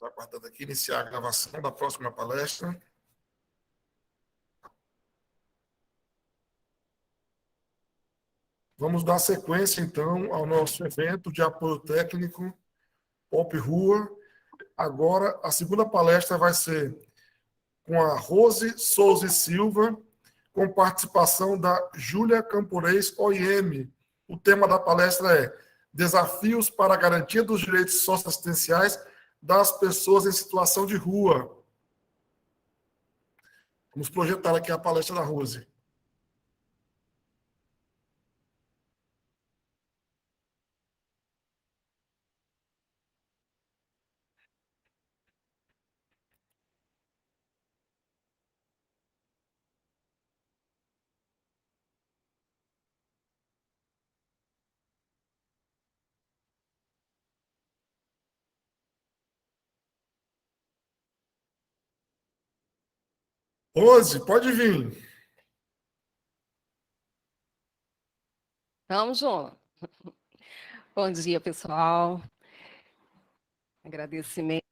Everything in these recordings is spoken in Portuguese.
Estou aguardando aqui iniciar a gravação da próxima palestra. Vamos dar sequência, então, ao nosso evento de apoio técnico Pop Rua. Agora, a segunda palestra vai ser com a Rose Souza e Silva, com participação da Júlia Camporês OIM. O tema da palestra é Desafios para a Garantia dos Direitos Socioassistenciais das Pessoas em Situação de Rua. Vamos projetar aqui a palestra da Rose. Rose, pode vir. Vamos, João. Bom dia, pessoal. Agradecimentos.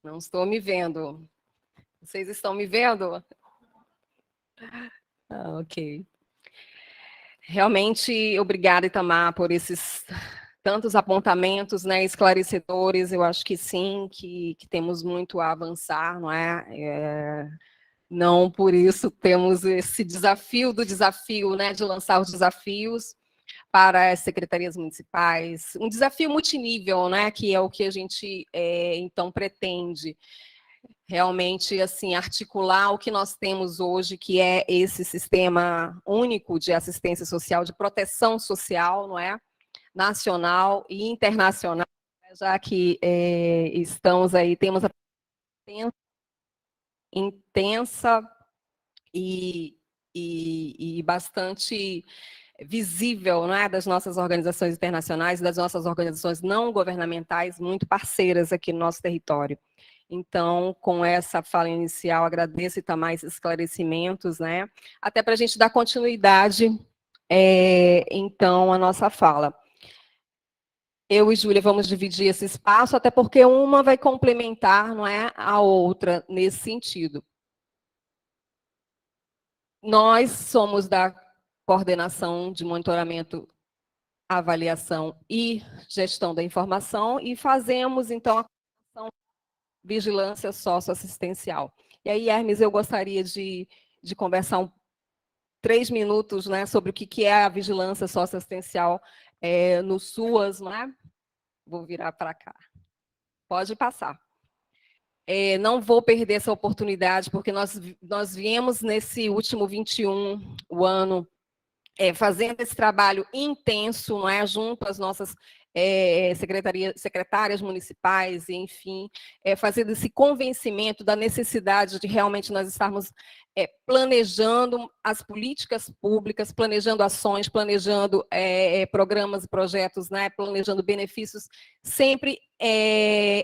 Não estou me vendo. Vocês estão me vendo? Ok. Realmente, obrigada, Itamar, por esses tantos apontamentos, né, esclarecedores. Eu acho que sim, que temos muito a avançar, não é? Não por isso temos esse desafio do desafio, né, de lançar os desafios para as secretarias municipais, um desafio multinível, né, que é o que a gente, então, pretende realmente, assim, articular o que nós temos hoje, que é esse sistema único de assistência social, de proteção social, não é? Nacional e internacional, já que estamos aí, temos a intensa e bastante visível, né, das nossas organizações internacionais, das nossas organizações não governamentais, muito parceiras aqui no nosso território. Então, com essa fala inicial, agradeço, Itamar, esses esclarecimentos, né, até para a gente dar continuidade, então, à nossa fala. Eu e Júlia vamos dividir esse espaço, até porque uma vai complementar, não é, a outra nesse sentido. Nós somos da Coordenação de Monitoramento, Avaliação e Gestão da Informação e fazemos, então, a vigilância socioassistencial. E aí, Hermes, eu gostaria de conversar 3 minutos, né, sobre o que é a vigilância socioassistencial no SUAS, né? Vou virar para cá. Pode passar. Não vou perder essa oportunidade, porque nós viemos nesse último 21, o ano, fazendo esse trabalho intenso, não é, junto às nossas secretárias municipais, enfim, fazendo esse convencimento da necessidade de realmente nós estarmos planejando as políticas públicas, planejando ações, planejando programas e projetos, né, planejando benefícios, sempre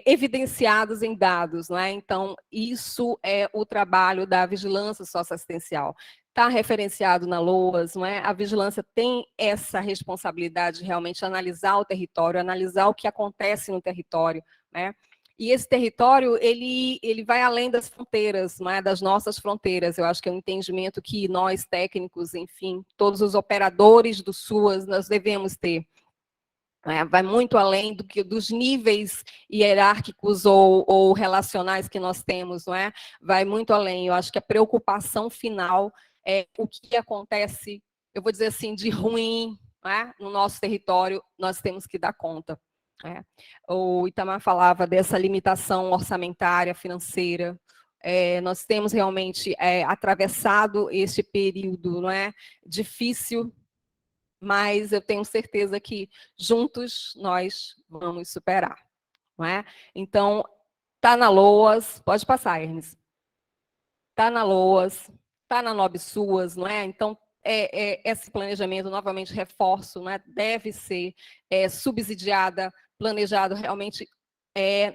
evidenciados em dados, não é? Então, isso é o trabalho da vigilância socioassistencial. Está referenciado na LOAS, não é? A vigilância tem essa responsabilidade de realmente analisar o território, analisar o que acontece no território, né? E esse território, ele vai além das fronteiras, não é? Das nossas fronteiras. Eu acho que é um entendimento que nós, técnicos, enfim, todos os operadores do SUAS, nós devemos ter. Vai muito além dos níveis hierárquicos ou relacionais que nós temos, não é? Vai muito além. Eu acho que a preocupação final é o que acontece, eu vou dizer assim, de ruim, não é? No nosso território, nós temos que dar conta. O Itamar falava dessa limitação orçamentária, financeira. Nós temos realmente atravessado este período, não é? Difícil, mas eu tenho certeza que juntos nós vamos superar, não é? Então, está na LOAS, pode passar, Hermes. Está na LOAS, está na NobSUAS, não é? Então, esse planejamento, novamente reforço, não é? Deve ser subsidiada, planejado realmente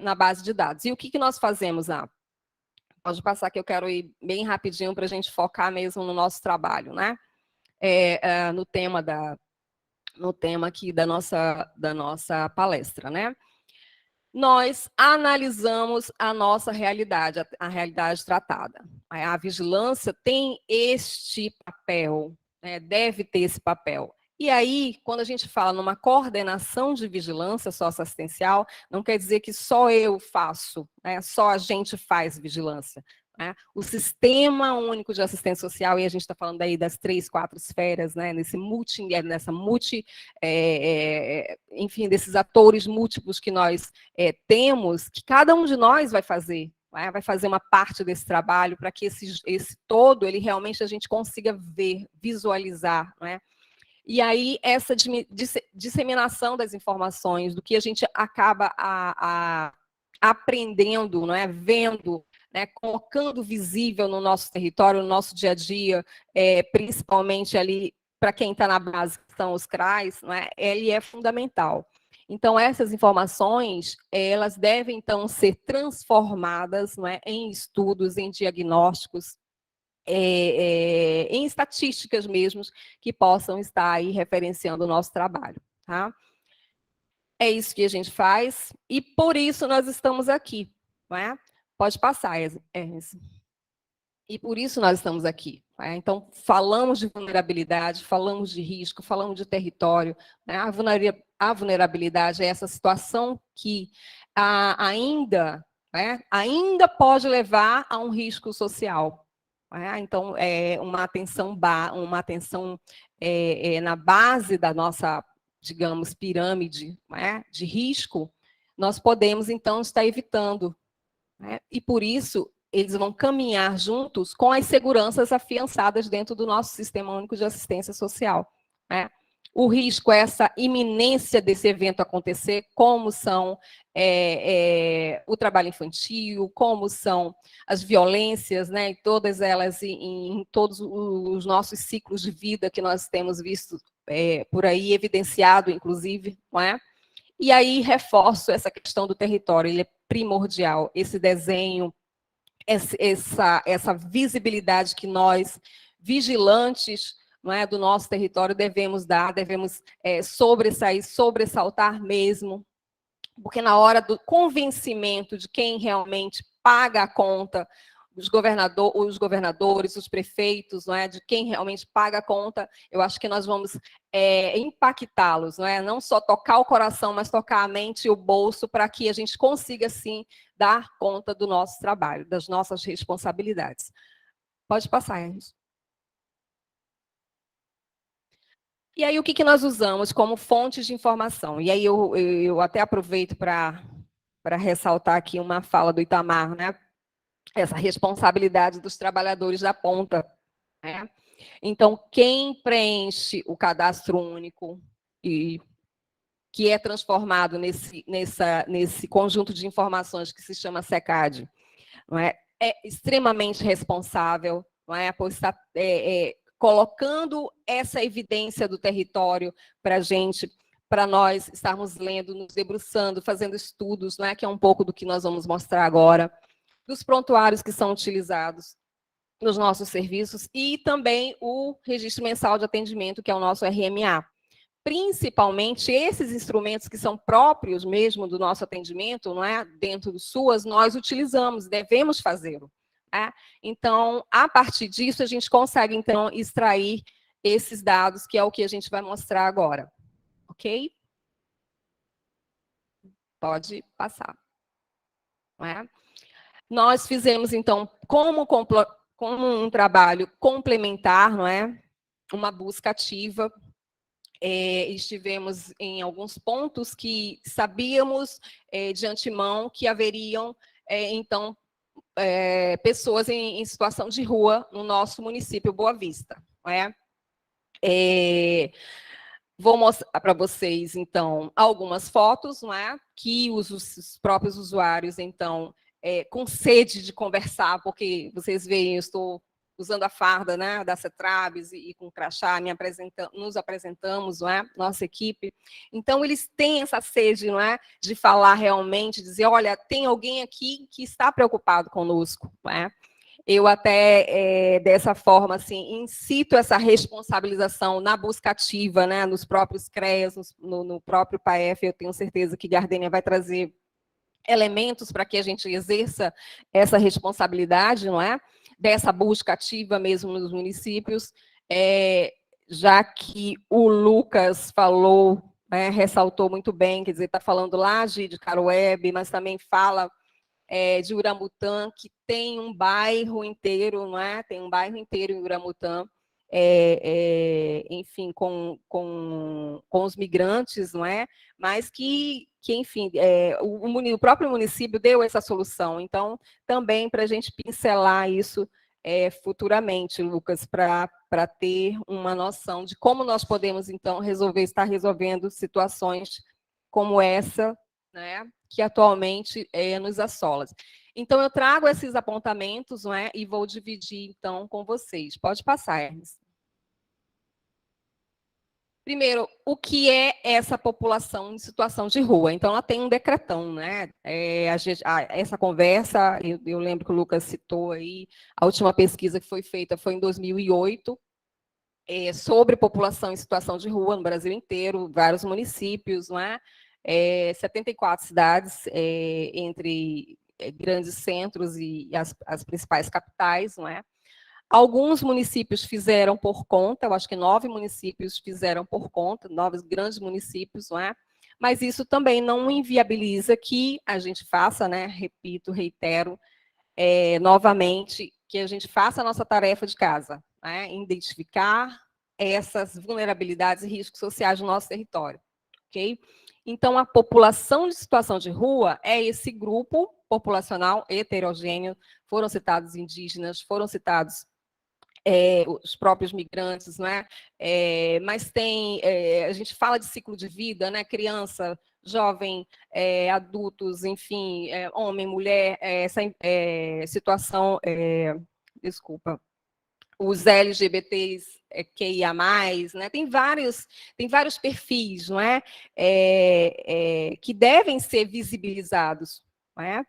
na base de dados. E o que nós fazemos? Pode passar que eu quero ir bem rapidinho para a gente focar mesmo no nosso trabalho, né? No tema aqui da nossa palestra, né? nós analisamos a nossa realidade, a realidade tratada. A vigilância tem este papel, né, deve ter esse papel. E aí, quando a gente fala numa coordenação de vigilância socioassistencial, não quer dizer que só eu faço, né, só a gente faz vigilância. Né? O Sistema Único de Assistência Social, e a gente está falando aí das 3, 4 esferas, né, enfim, desses atores múltiplos que nós temos, que cada um de nós vai fazer, né, vai fazer uma parte desse trabalho para que esse todo, ele realmente a gente consiga ver, visualizar, né? E aí, essa disseminação das informações, do que a gente acaba aprendendo, não é? Vendo, né? Colocando visível no nosso território, no nosso dia a dia, principalmente ali para quem está na base, que são os CRAs, não é? Ele é fundamental. Então, essas informações, elas devem, então, ser transformadas, não é? Em estudos, em diagnósticos, em estatísticas mesmo, que possam estar aí referenciando o nosso trabalho. Tá? É isso que a gente faz, e por isso nós estamos aqui. Não é? Pode passar, Ernest. E por isso nós estamos aqui. Né? Então, falamos de vulnerabilidade, falamos de risco, falamos de território. Né? A vulnerabilidade é essa situação que ainda pode levar a um risco social. Então, uma atenção na base da nossa, digamos, pirâmide, de risco, nós podemos, então, estar evitando. E, por isso, eles vão caminhar juntos com as seguranças afiançadas dentro do nosso Sistema Único de Assistência Social. O risco é essa iminência desse evento acontecer, como são o trabalho infantil, como são as violências, né, todas elas em todos os nossos ciclos de vida que nós temos visto por aí, evidenciado, inclusive, não é? E aí reforço essa questão do território, ele é primordial, esse desenho, essa visibilidade que nós, vigilantes, não é, do nosso território, devemos dar, devemos sobressaltar mesmo, porque na hora do convencimento de quem realmente paga a conta, os governadores, os prefeitos, não é, de quem realmente paga a conta, eu acho que nós vamos impactá-los, não é? Não só tocar o coração, mas tocar a mente e o bolso, para que a gente consiga, sim, dar conta do nosso trabalho, das nossas responsabilidades. Pode passar, Ernest. E aí, o que nós usamos como fontes de informação? E aí, eu até aproveito para ressaltar aqui uma fala do Itamar, né? Essa responsabilidade dos trabalhadores da ponta. Né? Então, quem preenche o cadastro único e que é transformado nesse conjunto de informações que se chama SECAD, não é extremamente responsável, não é, por estar colocando essa evidência do território para a gente, para nós estarmos lendo, nos debruçando, fazendo estudos, não é, que é um pouco do que nós vamos mostrar agora, dos prontuários que são utilizados nos nossos serviços e também o registro mensal de atendimento, que é o nosso RMA. Principalmente esses instrumentos que são próprios mesmo do nosso atendimento, não é? Dentro do SUAS, nós utilizamos, devemos fazê-lo. Né? Então, a partir disso, a gente consegue, então, extrair esses dados, que é o que a gente vai mostrar agora. Ok? Pode passar. Não é? Nós fizemos, então, como um trabalho complementar, não é? Uma busca ativa. Estivemos em alguns pontos que sabíamos de antemão que haveriam, então, pessoas em situação de rua no nosso município Boa Vista. Não é? Vou mostrar para vocês, então, algumas fotos, não é? Que os próprios usuários, então, com sede de conversar, porque vocês veem, eu estou usando a farda, né, da CETRABS e com crachá, nos apresentamos, não é? Nossa equipe. Então, eles têm essa sede, não é? De falar realmente, dizer, olha, tem alguém aqui que está preocupado conosco, não é? Eu até, dessa forma, assim, incito essa responsabilização na busca ativa, né, nos próprios CREAS, no próprio PAEF, eu tenho certeza que Gardênia vai trazer elementos para que a gente exerça essa responsabilidade, não é? Dessa busca ativa mesmo nos municípios, já que o Lucas falou, né, ressaltou muito bem, quer dizer, está falando lá de Caroebe, mas também fala de Uramutã, que tem um bairro inteiro, não é? Tem um bairro inteiro em Uramutã, enfim, com os migrantes, não é? Mas que enfim, o próprio município deu essa solução. Então, também para a gente pincelar isso futuramente, Lucas, para ter uma noção de como nós podemos, então, estar resolvendo situações como essa, né, que atualmente nos assola. Então, eu trago esses apontamentos, não é, e vou dividir, então, com vocês. Pode passar, Hermes. Primeiro, o que é essa população em situação de rua? Então, ela tem um decretão, né? Essa conversa, eu lembro que o Lucas citou aí, a última pesquisa que foi feita foi em 2008, sobre população em situação de rua no Brasil inteiro, vários municípios, não é? 74 cidades, entre grandes centros e as principais capitais, não é? Alguns municípios fizeram por conta, eu acho que 9 municípios fizeram por conta, 9 grandes municípios, não é? Mas isso também não inviabiliza que a gente faça, né? Repito, reitero, novamente, que a gente faça a nossa tarefa de casa, né? Identificar essas vulnerabilidades e riscos sociais do nosso território, ok? Então, a população de situação de rua é esse grupo populacional heterogêneo, foram citados indígenas, foram citados os próprios migrantes, né? Mas tem, a gente fala de ciclo de vida, né? Criança, jovem, adultos, enfim, homem, mulher, essa situação, desculpa, os LGBTs QIA+, né? Tem vários perfis, não é? Que devem ser visibilizados, não é?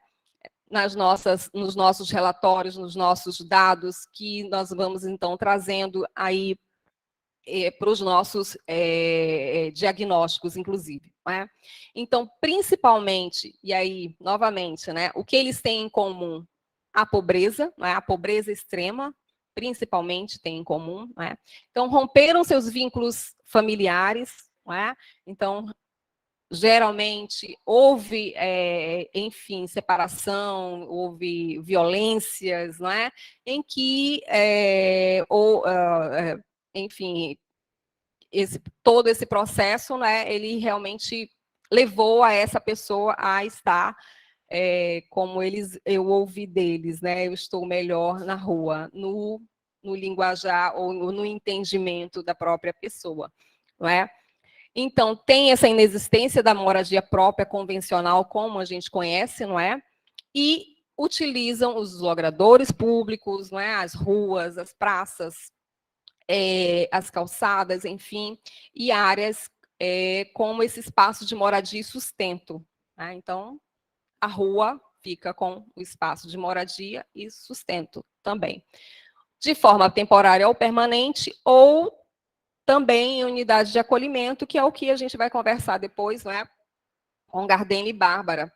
Nos nossos relatórios, nos nossos dados, que nós vamos, então, trazendo aí para os nossos diagnósticos, inclusive. Não é? Então, principalmente, e aí, novamente, né, o que eles têm em comum? A pobreza, não é? A pobreza extrema, principalmente, tem em comum. Não é? Então, romperam seus vínculos familiares, não é? Então, geralmente houve, enfim, separação, houve violências, não é? Em que, enfim, todo esse processo, né, ele realmente levou a essa pessoa a estar, como eu ouvi deles, né? Eu estou melhor na rua, no linguajar ou no entendimento da própria pessoa, não é? Então, tem essa inexistência da moradia própria convencional, como a gente conhece, não é? E utilizam os logradouros públicos, não é? As ruas, as praças, as calçadas, enfim, e áreas como esse espaço de moradia e sustento. Né? Então, a rua fica com o espaço de moradia e sustento também. De forma temporária ou permanente, ou também em unidade de acolhimento, que é o que a gente vai conversar depois, né, com Gardene e Bárbara.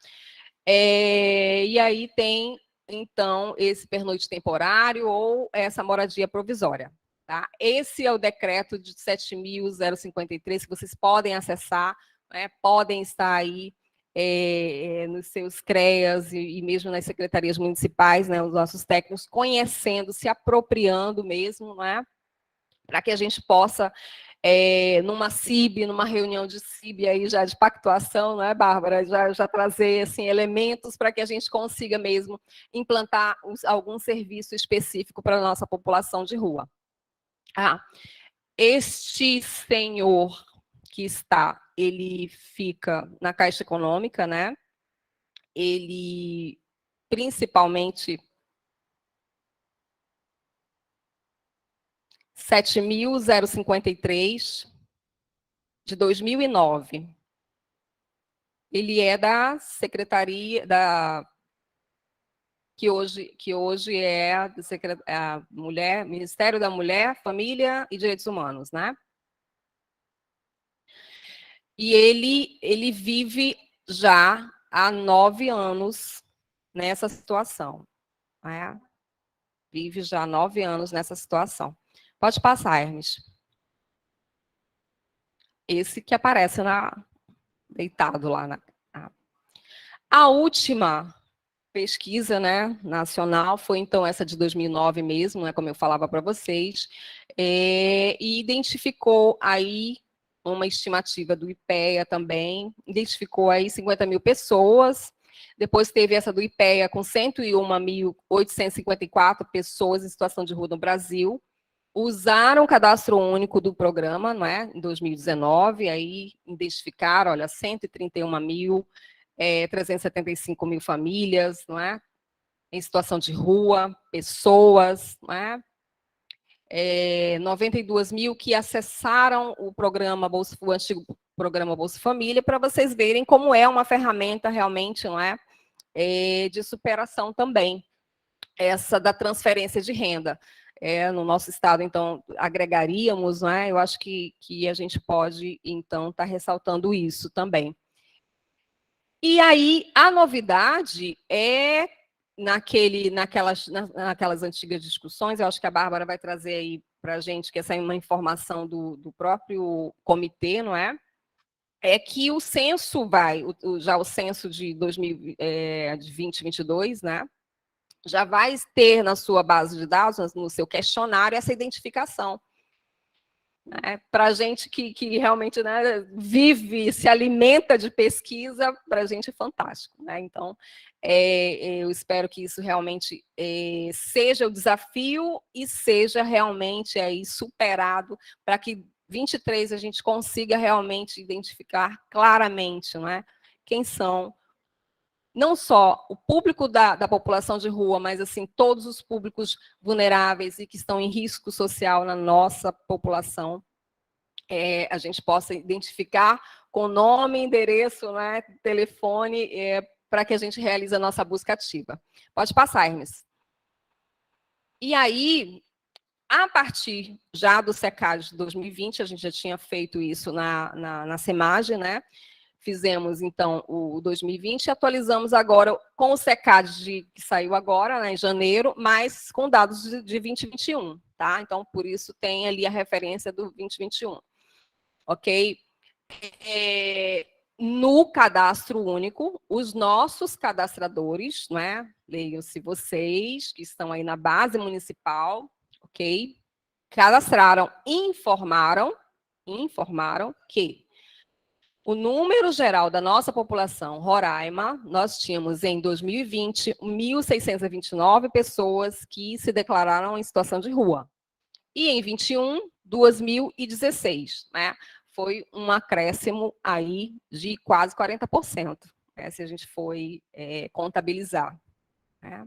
E aí tem, então, esse pernoite temporário ou essa moradia provisória. Tá? Esse é o decreto de 7.053, que vocês podem acessar, né, podem estar aí nos seus CREAs e mesmo nas secretarias municipais, né, os nossos técnicos, conhecendo, se apropriando mesmo, né, para que a gente possa, numa CIB, numa reunião de CIB aí já de pactuação, não é, Bárbara? Já trazer assim, elementos para que a gente consiga mesmo implantar algum serviço específico para a nossa população de rua. Este senhor que está, ele fica na Caixa Econômica, né? Ele, principalmente, 7.053, de 2009. Ele é da secretaria, que hoje é a Ministério da Mulher, Família e Direitos Humanos, né? E ele vive já há 9 anos nessa situação. Né? Vive já há 9 anos nessa situação. Pode passar, Hermes. Esse que aparece deitado lá. A última pesquisa, né, nacional foi, então, essa de 2009 mesmo, né, como eu falava para vocês, e identificou aí uma estimativa do IPEA também, identificou aí 50 mil pessoas, depois teve essa do IPEA com 101.854 pessoas em situação de rua no Brasil, usaram o cadastro único do programa, não é, em 2019, aí identificaram, olha, 375 mil famílias, não é, em situação de rua, pessoas, não é, 92 mil que acessaram o programa o antigo programa Bolsa Família, para vocês verem como é uma ferramenta realmente, não é, de superação também, essa da transferência de renda. No nosso estado, então, agregaríamos, não é? Eu acho que a gente pode, então, estar ressaltando isso também. E aí, a novidade é, naquelas antigas discussões, eu acho que a Bárbara vai trazer aí para a gente, que essa é uma informação do próprio comitê, não é? É que o censo já o censo de 2022, né? Já vai ter na sua base de dados, no seu questionário, essa identificação. Né? Para a gente que realmente, né, vive, se alimenta de pesquisa, para a gente é fantástico. Né? Então, eu espero que isso realmente seja o desafio e seja realmente aí superado, para que 23 a gente consiga realmente identificar claramente, não é, quem são não só o público da população de rua, mas assim todos os públicos vulneráveis e que estão em risco social na nossa população, a gente possa identificar com nome, endereço, né, telefone, para que a gente realize a nossa busca ativa. Pode passar, Hermes. E aí, a partir já do SECAD de 2020, a gente já tinha feito isso na SEMAGE, né? Fizemos, então, o 2020 e atualizamos agora com o SECAD que saiu agora, né, em janeiro, mas com dados de 2021, tá? Então, por isso tem ali a referência do 2021, ok? No cadastro único, os nossos cadastradores, né, leiam-se vocês, que estão aí na base municipal, ok? Cadastraram, informaram que o número geral da nossa população, Roraima, nós tínhamos em 2020 1.629 pessoas que se declararam em situação de rua. E em 21, 2.016, né? Foi um acréscimo aí de quase 40%, né? Se a gente for contabilizar. Né?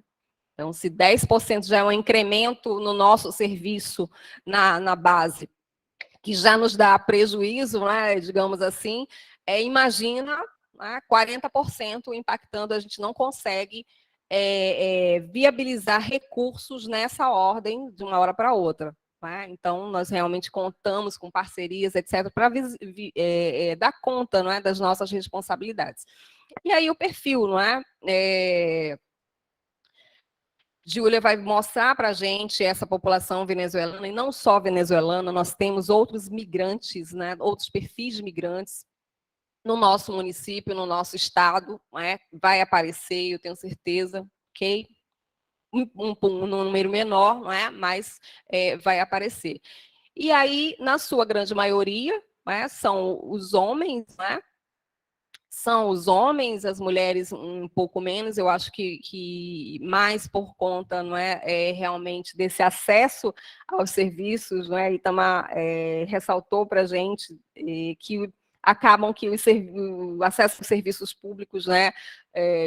Então, se 10% já é um incremento no nosso serviço na base, que já nos dá prejuízo, né, digamos assim, imagina, né, 40% impactando, a gente não consegue viabilizar recursos nessa ordem de uma hora para outra. Né? Então, nós realmente contamos com parcerias, etc., para dar conta, não é, das nossas responsabilidades. E aí o perfil, não é? Júlia vai mostrar para a gente essa população venezuelana, e não só venezuelana, nós temos outros migrantes, né, outros perfis de migrantes no nosso município, no nosso estado, né, vai aparecer, eu tenho certeza, ok? Um número menor, não é? Mas vai aparecer. E aí, na sua grande maioria, né, são os homens, né? São os homens, as mulheres um pouco menos, eu acho que mais por conta, não é, realmente desse acesso aos serviços, não é? Itamar ressaltou para a gente que acabam que o acesso aos serviços públicos, né,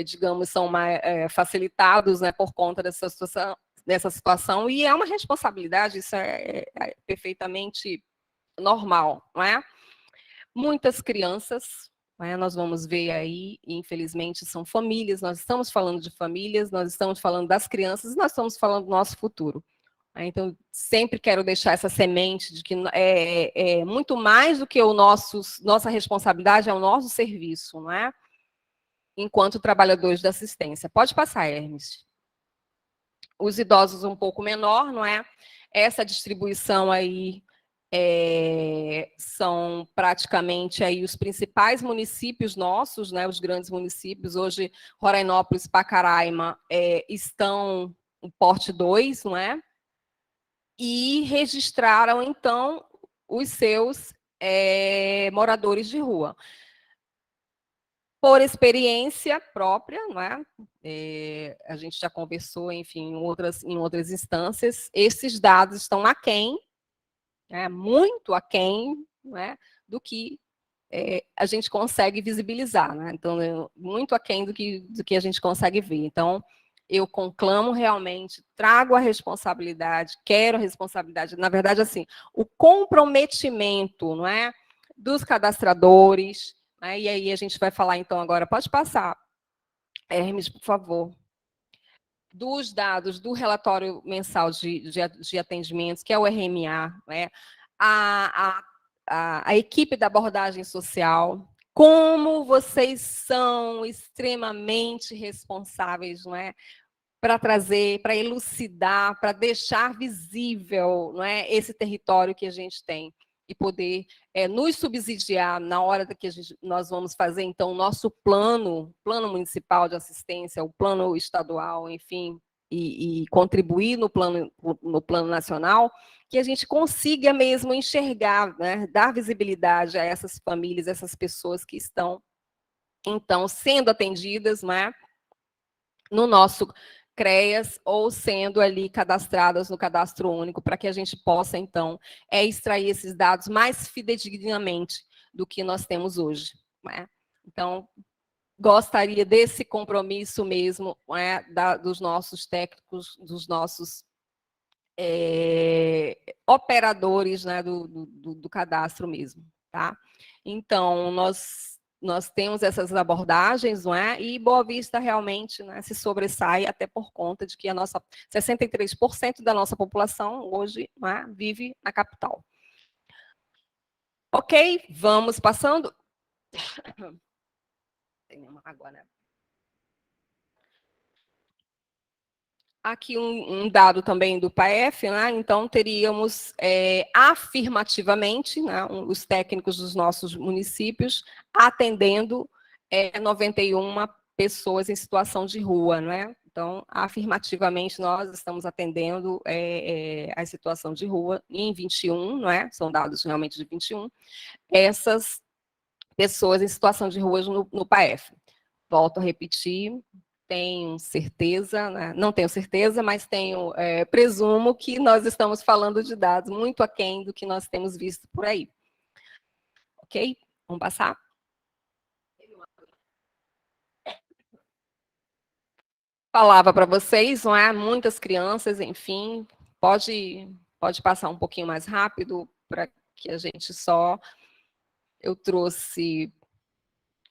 digamos, são mais facilitados, né, por conta dessa situação, e é uma responsabilidade, isso é perfeitamente normal, não é? Muitas crianças, né, nós vamos ver aí, infelizmente, são famílias, nós estamos falando de famílias, nós estamos falando das crianças, nós estamos falando do nosso futuro. Então, sempre quero deixar essa semente de que é muito mais do que nossa responsabilidade, é o nosso serviço, não é? enquanto trabalhadores da assistência. Pode passar, Hermes. Os idosos um pouco menor, não é? Essa distribuição aí são praticamente aí os principais municípios nossos, né, os grandes municípios. Hoje, Rorainópolis, Pacaraima estão em porte 2, não é? E registraram, então, os seus moradores de rua. Por experiência própria, não é? A gente já conversou, enfim, em outras instâncias, esses dados estão aquém, muito aquém, né, do que a gente consegue visibilizar, né? Então, muito aquém do que a gente consegue ver. Então, eu conclamo realmente, trago a responsabilidade, quero a responsabilidade, na verdade, assim, o comprometimento, não é, dos cadastradores, né? E aí a gente vai falar, então, agora, pode passar, Hermes, por favor, dos dados do relatório mensal de atendimentos, que é o RMA, né? A equipe da abordagem social, como vocês são extremamente responsáveis, não é? Para trazer, para elucidar, para deixar visível, não é, esse território que a gente tem e poder nos subsidiar na hora que nós vamos fazer, então, o nosso plano municipal de assistência, o plano estadual, enfim, e contribuir no plano nacional, que a gente consiga mesmo enxergar, né, dar visibilidade a essas famílias, essas pessoas que estão, então, sendo atendidas, né, no nosso CREAS ou sendo ali cadastradas no cadastro único, para que a gente possa, então, extrair esses dados mais fidedignamente do que nós temos hoje. Né? Então, gostaria desse compromisso mesmo, né, dos nossos técnicos, dos nossos operadores, né, do cadastro mesmo. Tá? Então, nós temos essas abordagens, não é? E Boa Vista realmente, né, se sobressai até por conta de que a nossa 63% da nossa população hoje, não é, vive na capital. Ok, vamos passando. Tem uma água, né? Aqui um dado também do PAEF, né? Então teríamos afirmativamente, né, os técnicos dos nossos municípios atendendo 91 pessoas em situação de rua, né? Então, afirmativamente, nós estamos atendendo a situação de rua em 21, não é? São dados realmente de 21, essas pessoas em situação de rua no PAEF. Volto a repetir, tenho certeza, né? Não tenho certeza, mas presumo que nós estamos falando de dados muito aquém do que nós temos visto por aí. Ok? Vamos passar? Falava para vocês, não é? Muitas crianças, enfim, pode passar um pouquinho mais rápido para que a gente só... Eu trouxe...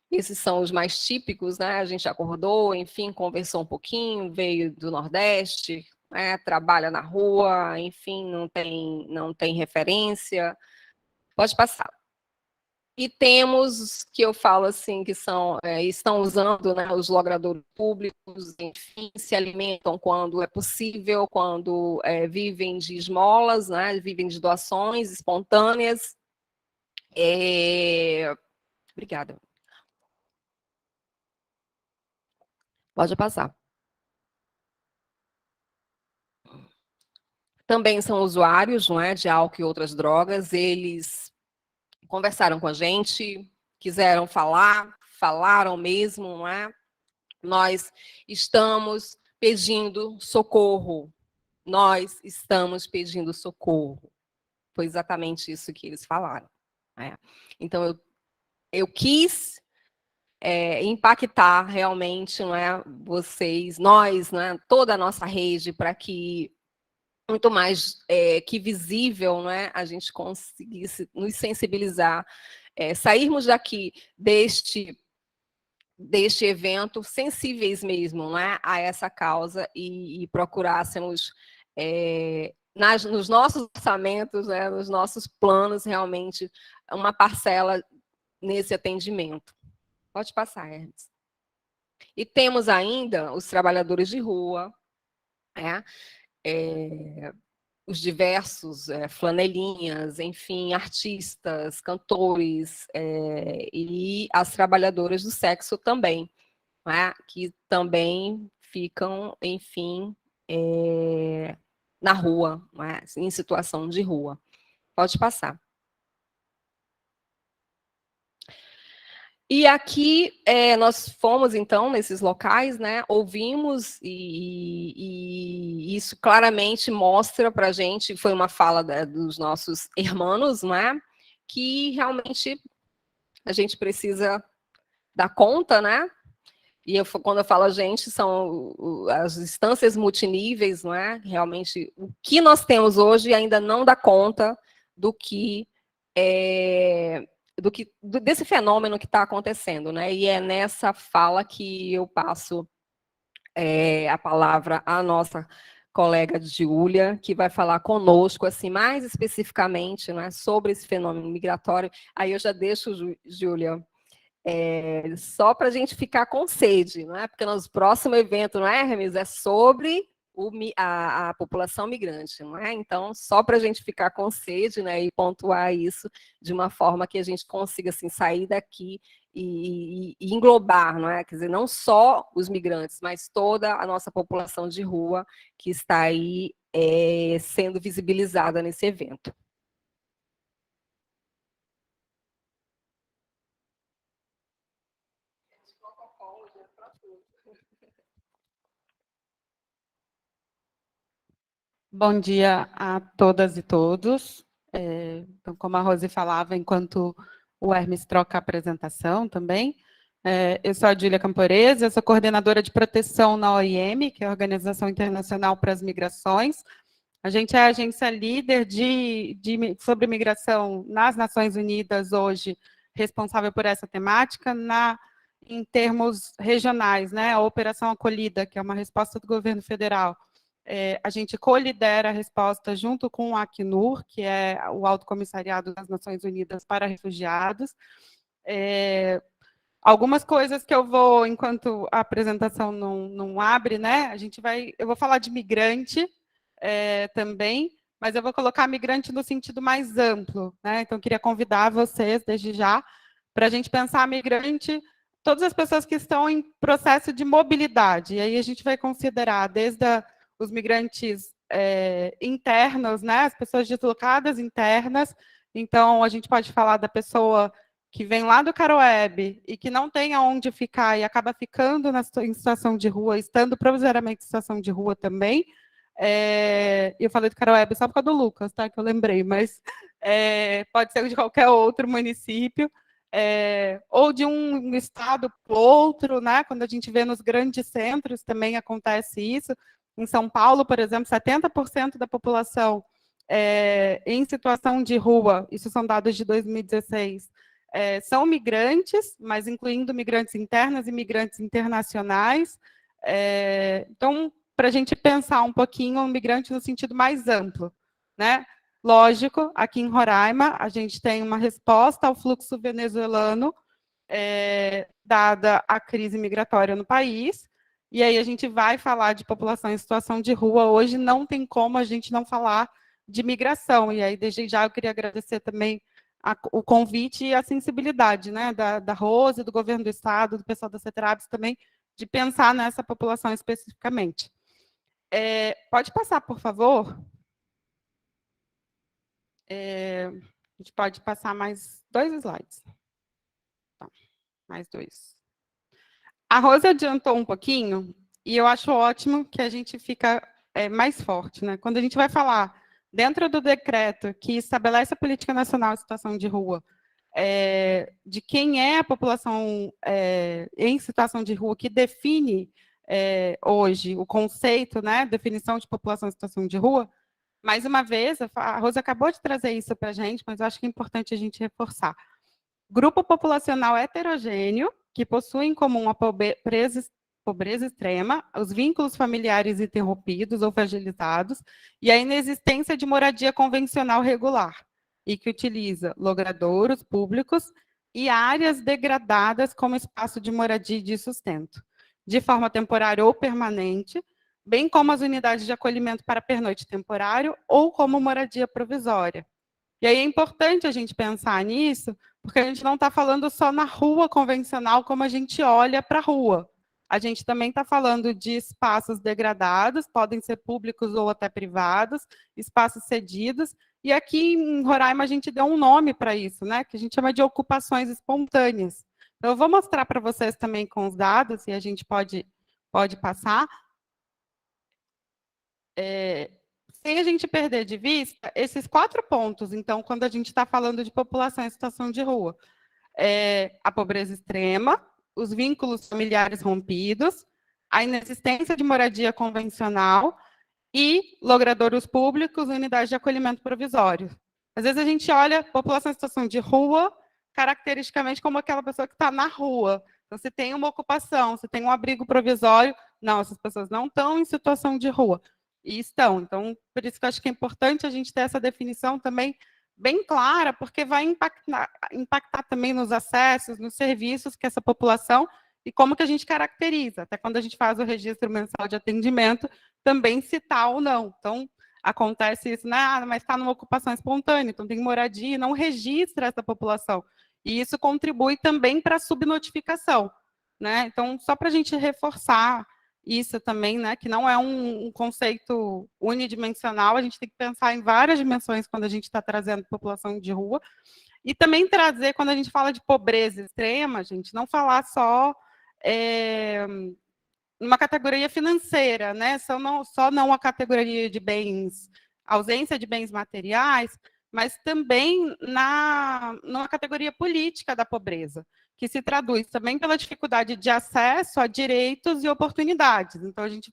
Esses são os mais típicos, né? A gente acordou, enfim, conversou um pouquinho, veio do Nordeste, né? Trabalha na rua, enfim, não tem referência. Pode passar. E temos, que eu falo assim, que estão usando, né, os logradouros públicos, enfim, se alimentam quando é possível, quando vivem de esmolas, né, vivem de doações espontâneas. Obrigada. Pode passar. Também são usuários, não é, de álcool e outras drogas. Eles conversaram com a gente, quiseram falar, falaram mesmo, não é? Nós estamos pedindo socorro. Nós estamos pedindo socorro. Foi exatamente isso que eles falaram. Né? Então, eu quis impactar realmente, não é, vocês, nós, né, toda a nossa rede, para que muito mais que visível, né, a gente conseguisse nos sensibilizar, sairmos daqui deste evento sensíveis mesmo, né, a essa causa e procurássemos, nos nossos orçamentos, né, nos nossos planos, realmente, uma parcela nesse atendimento. Pode passar, Hermes. E temos ainda os trabalhadores de rua, né? Os diversos flanelinhas, enfim, artistas, cantores, e as trabalhadoras do sexo também, né? Que também ficam, enfim, na rua, né? Em situação de rua. Pode passar. E aqui nós fomos, então, nesses locais, né, ouvimos, e isso claramente mostra para a gente, foi uma fala dos nossos irmãos, né, que realmente a gente precisa dar conta, né, e quando eu falo a gente, são as instâncias multiníveis, não é? Realmente, o que nós temos hoje ainda não dá conta do que desse fenômeno que está acontecendo, né? E é nessa fala que eu passo a palavra à nossa colega Júlia, que vai falar conosco, assim, mais especificamente, né, sobre esse fenômeno migratório. Aí eu já deixo, Júlia, só para a gente ficar com sede, não é? Porque no próximo evento, não é, Hermes? É sobre a população migrante, não é? Então, só para a gente ficar com sede, né, e pontuar isso de uma forma que a gente consiga assim, sair daqui e englobar, não é? Quer dizer, não só os migrantes, mas toda a nossa população de rua que está aí sendo visibilizada nesse evento. Bom dia a todas e todos. Então, como a Rose falava, enquanto o Hermes troca a apresentação também, eu sou a Júlia Camporese, eu sou coordenadora de proteção na OIM, que é a Organização Internacional para as Migrações. A gente é a agência líder sobre migração nas Nações Unidas hoje, responsável por essa temática, em termos regionais, né? A Operação Acolhida, que é uma resposta do governo federal. A gente colidera a resposta junto com o Acnur, que é o Alto Comissariado das Nações Unidas para Refugiados. Algumas coisas que eu vou, enquanto a apresentação não abre, né? Eu vou falar de migrante também, mas eu vou colocar migrante no sentido mais amplo, né? Então, eu queria convidar vocês, desde já, para a gente pensar migrante, todas as pessoas que estão em processo de mobilidade. E aí a gente vai considerar desde os migrantes internos, né? As pessoas deslocadas internas. Então, a gente pode falar da pessoa que vem lá do Caroebe e que não tem aonde ficar e acaba ficando em situação de rua, estando provisoriamente em situação de rua também. Eu falei do Caroebe só por causa do Lucas, tá? Que eu lembrei, mas pode ser de qualquer outro município, ou de um estado para outro, né? Quando a gente vê nos grandes centros também acontece isso. Em São Paulo, por exemplo, 70% da população em situação de rua, isso são dados de 2016, são migrantes, mas incluindo migrantes internas e migrantes internacionais. Então, para a gente pensar um pouquinho o migrante no sentido mais amplo, né? Lógico, aqui em Roraima, a gente tem uma resposta ao fluxo venezuelano, dada a crise migratória no país, e aí a gente vai falar de população em situação de rua. Hoje não tem como a gente não falar de migração, e aí desde já eu queria agradecer também o convite e a sensibilidade, né, da Rose, do governo do estado, do pessoal da CETRABS também, de pensar nessa população especificamente. Pode passar, por favor? A gente pode passar mais 2 slides. Tá, mais 2. A Rose adiantou um pouquinho, e eu acho ótimo que a gente fica mais forte, né? Quando a gente vai falar dentro do decreto que estabelece a política nacional de situação de rua, de quem é a população em situação de rua, que define hoje o conceito, né, definição de população em situação de rua, mais uma vez, a Rosa acabou de trazer isso para a gente, mas eu acho que é importante a gente reforçar. Grupo populacional heterogêneo, que possui em comum a pobreza extrema, os vínculos familiares interrompidos ou fragilizados, e a inexistência de moradia convencional regular, e que utiliza logradouros públicos e áreas degradadas como espaço de moradia e de sustento. de forma temporária ou permanente, bem como as unidades de acolhimento para pernoite temporário ou como moradia provisória. E aí é importante a gente pensar nisso, porque a gente não está falando só na rua convencional, como a gente olha para a rua. A gente também está falando de espaços degradados, podem ser públicos ou até privados, espaços cedidos, e aqui em Roraima a gente deu um nome para isso, né, que a gente chama de ocupações espontâneas. Então, eu vou mostrar para vocês também com os dados, e a gente pode passar. Sem a gente perder de vista esses 4 pontos, então, quando a gente está falando de população em situação de rua. A pobreza extrema, os vínculos familiares rompidos, a inexistência de moradia convencional e logradouros públicos, unidades de acolhimento provisório. Às vezes a gente olha a população em situação de rua, caracteristicamente como aquela pessoa que está na rua. Então, se tem uma ocupação, se tem um abrigo provisório, não, essas pessoas não estão em situação de rua. E estão. Então, por isso que eu acho que é importante a gente ter essa definição também bem clara, porque vai impactar também nos acessos, nos serviços que essa população e como que a gente caracteriza. Até quando a gente faz o registro mensal de atendimento, também se está ou não. Então, acontece isso, né? Mas está numa ocupação espontânea, então tem moradia, não registra essa população. E isso contribui também para a subnotificação, né? Então, só para a gente reforçar isso também, né, que não é um conceito unidimensional, a gente tem que pensar em várias dimensões quando a gente está trazendo população de rua, e também trazer, quando a gente fala de pobreza extrema, gente, não falar só numa categoria financeira, né, só não a categoria de bens, ausência de bens materiais, mas também numa categoria política da pobreza, que se traduz também pela dificuldade de acesso a direitos e oportunidades. Então, a gente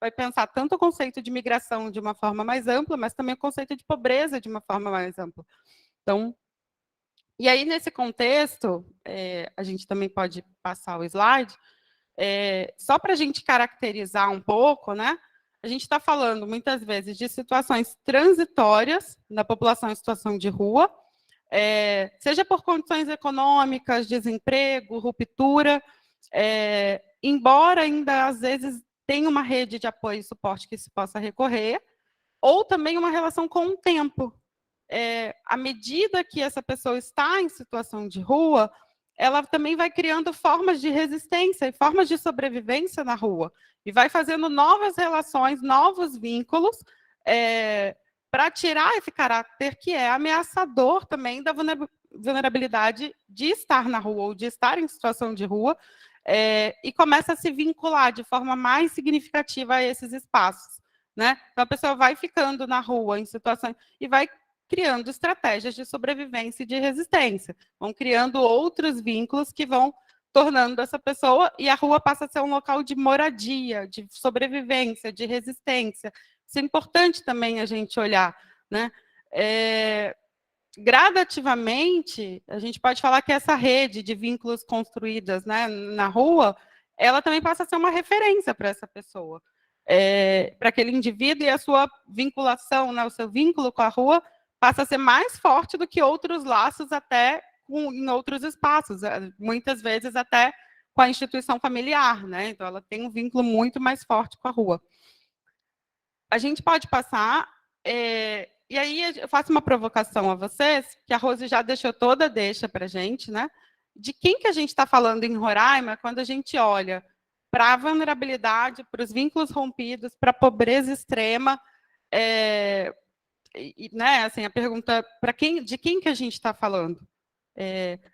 vai pensar tanto o conceito de migração de uma forma mais ampla, mas também o conceito de pobreza de uma forma mais ampla. Então, e aí, nesse contexto, a gente também pode passar o slide, só para a gente caracterizar um pouco, né? A gente está falando, muitas vezes, de situações transitórias na população em situação de rua, seja por condições econômicas, desemprego, ruptura, embora ainda, às vezes, tenha uma rede de apoio e suporte que se possa recorrer, ou também uma relação com o tempo. À medida que essa pessoa está em situação de rua, ela também vai criando formas de resistência e formas de sobrevivência na rua, e vai fazendo novas relações, novos vínculos, para tirar esse caráter que é ameaçador também da vulnerabilidade de estar na rua ou de estar em situação de rua, e começa a se vincular de forma mais significativa a esses espaços, né? Então, a pessoa vai ficando na rua em situações e vai criando estratégias de sobrevivência e de resistência, vão criando outros vínculos que vão tornando essa pessoa, e a rua passa a ser um local de moradia, de sobrevivência, de resistência. Isso é importante também a gente olhar, né? Gradativamente, a gente pode falar que essa rede de vínculos construídas, né, na rua, ela também passa a ser uma referência para essa pessoa, para aquele indivíduo, e a sua vinculação, né, o seu vínculo com a rua passa a ser mais forte do que outros laços até em outros espaços, muitas vezes até com a instituição familiar, né? Então, ela tem um vínculo muito mais forte com a rua. A gente pode passar, e aí eu faço uma provocação a vocês, que a Rose já deixou toda a deixa para a gente, né? De quem que a gente está falando em Roraima quando a gente olha para a vulnerabilidade, para os vínculos rompidos, para a pobreza extrema, né, assim, a pergunta de quem que a gente está falando?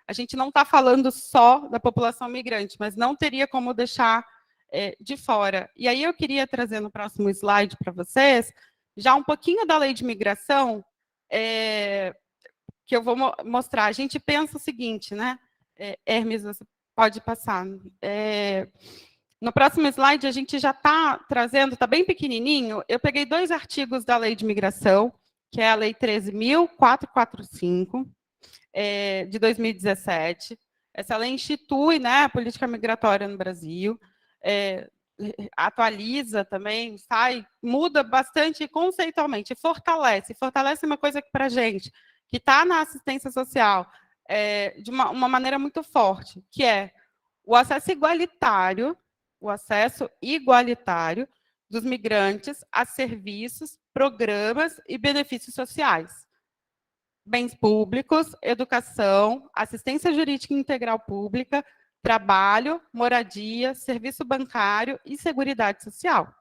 A gente não está falando só da população migrante, mas não teria como deixar de fora. E aí eu queria trazer no próximo slide para vocês já um pouquinho da lei de migração, que eu vou mostrar. A gente pensa o seguinte, né? Hermes, você pode passar. No próximo slide, a gente já está trazendo, está bem pequenininho, eu peguei 2 artigos da lei de migração, que é a Lei 13.445, de 2017. Essa lei institui, né, a política migratória no Brasil, atualiza também, muda bastante conceitualmente, fortalece uma coisa que para a gente, que está na assistência social, de uma maneira muito forte, que é o acesso igualitário o acesso igualitário dos migrantes a serviços, programas e benefícios sociais, bens públicos, educação, assistência jurídica integral pública, trabalho, moradia, serviço bancário e seguridade social.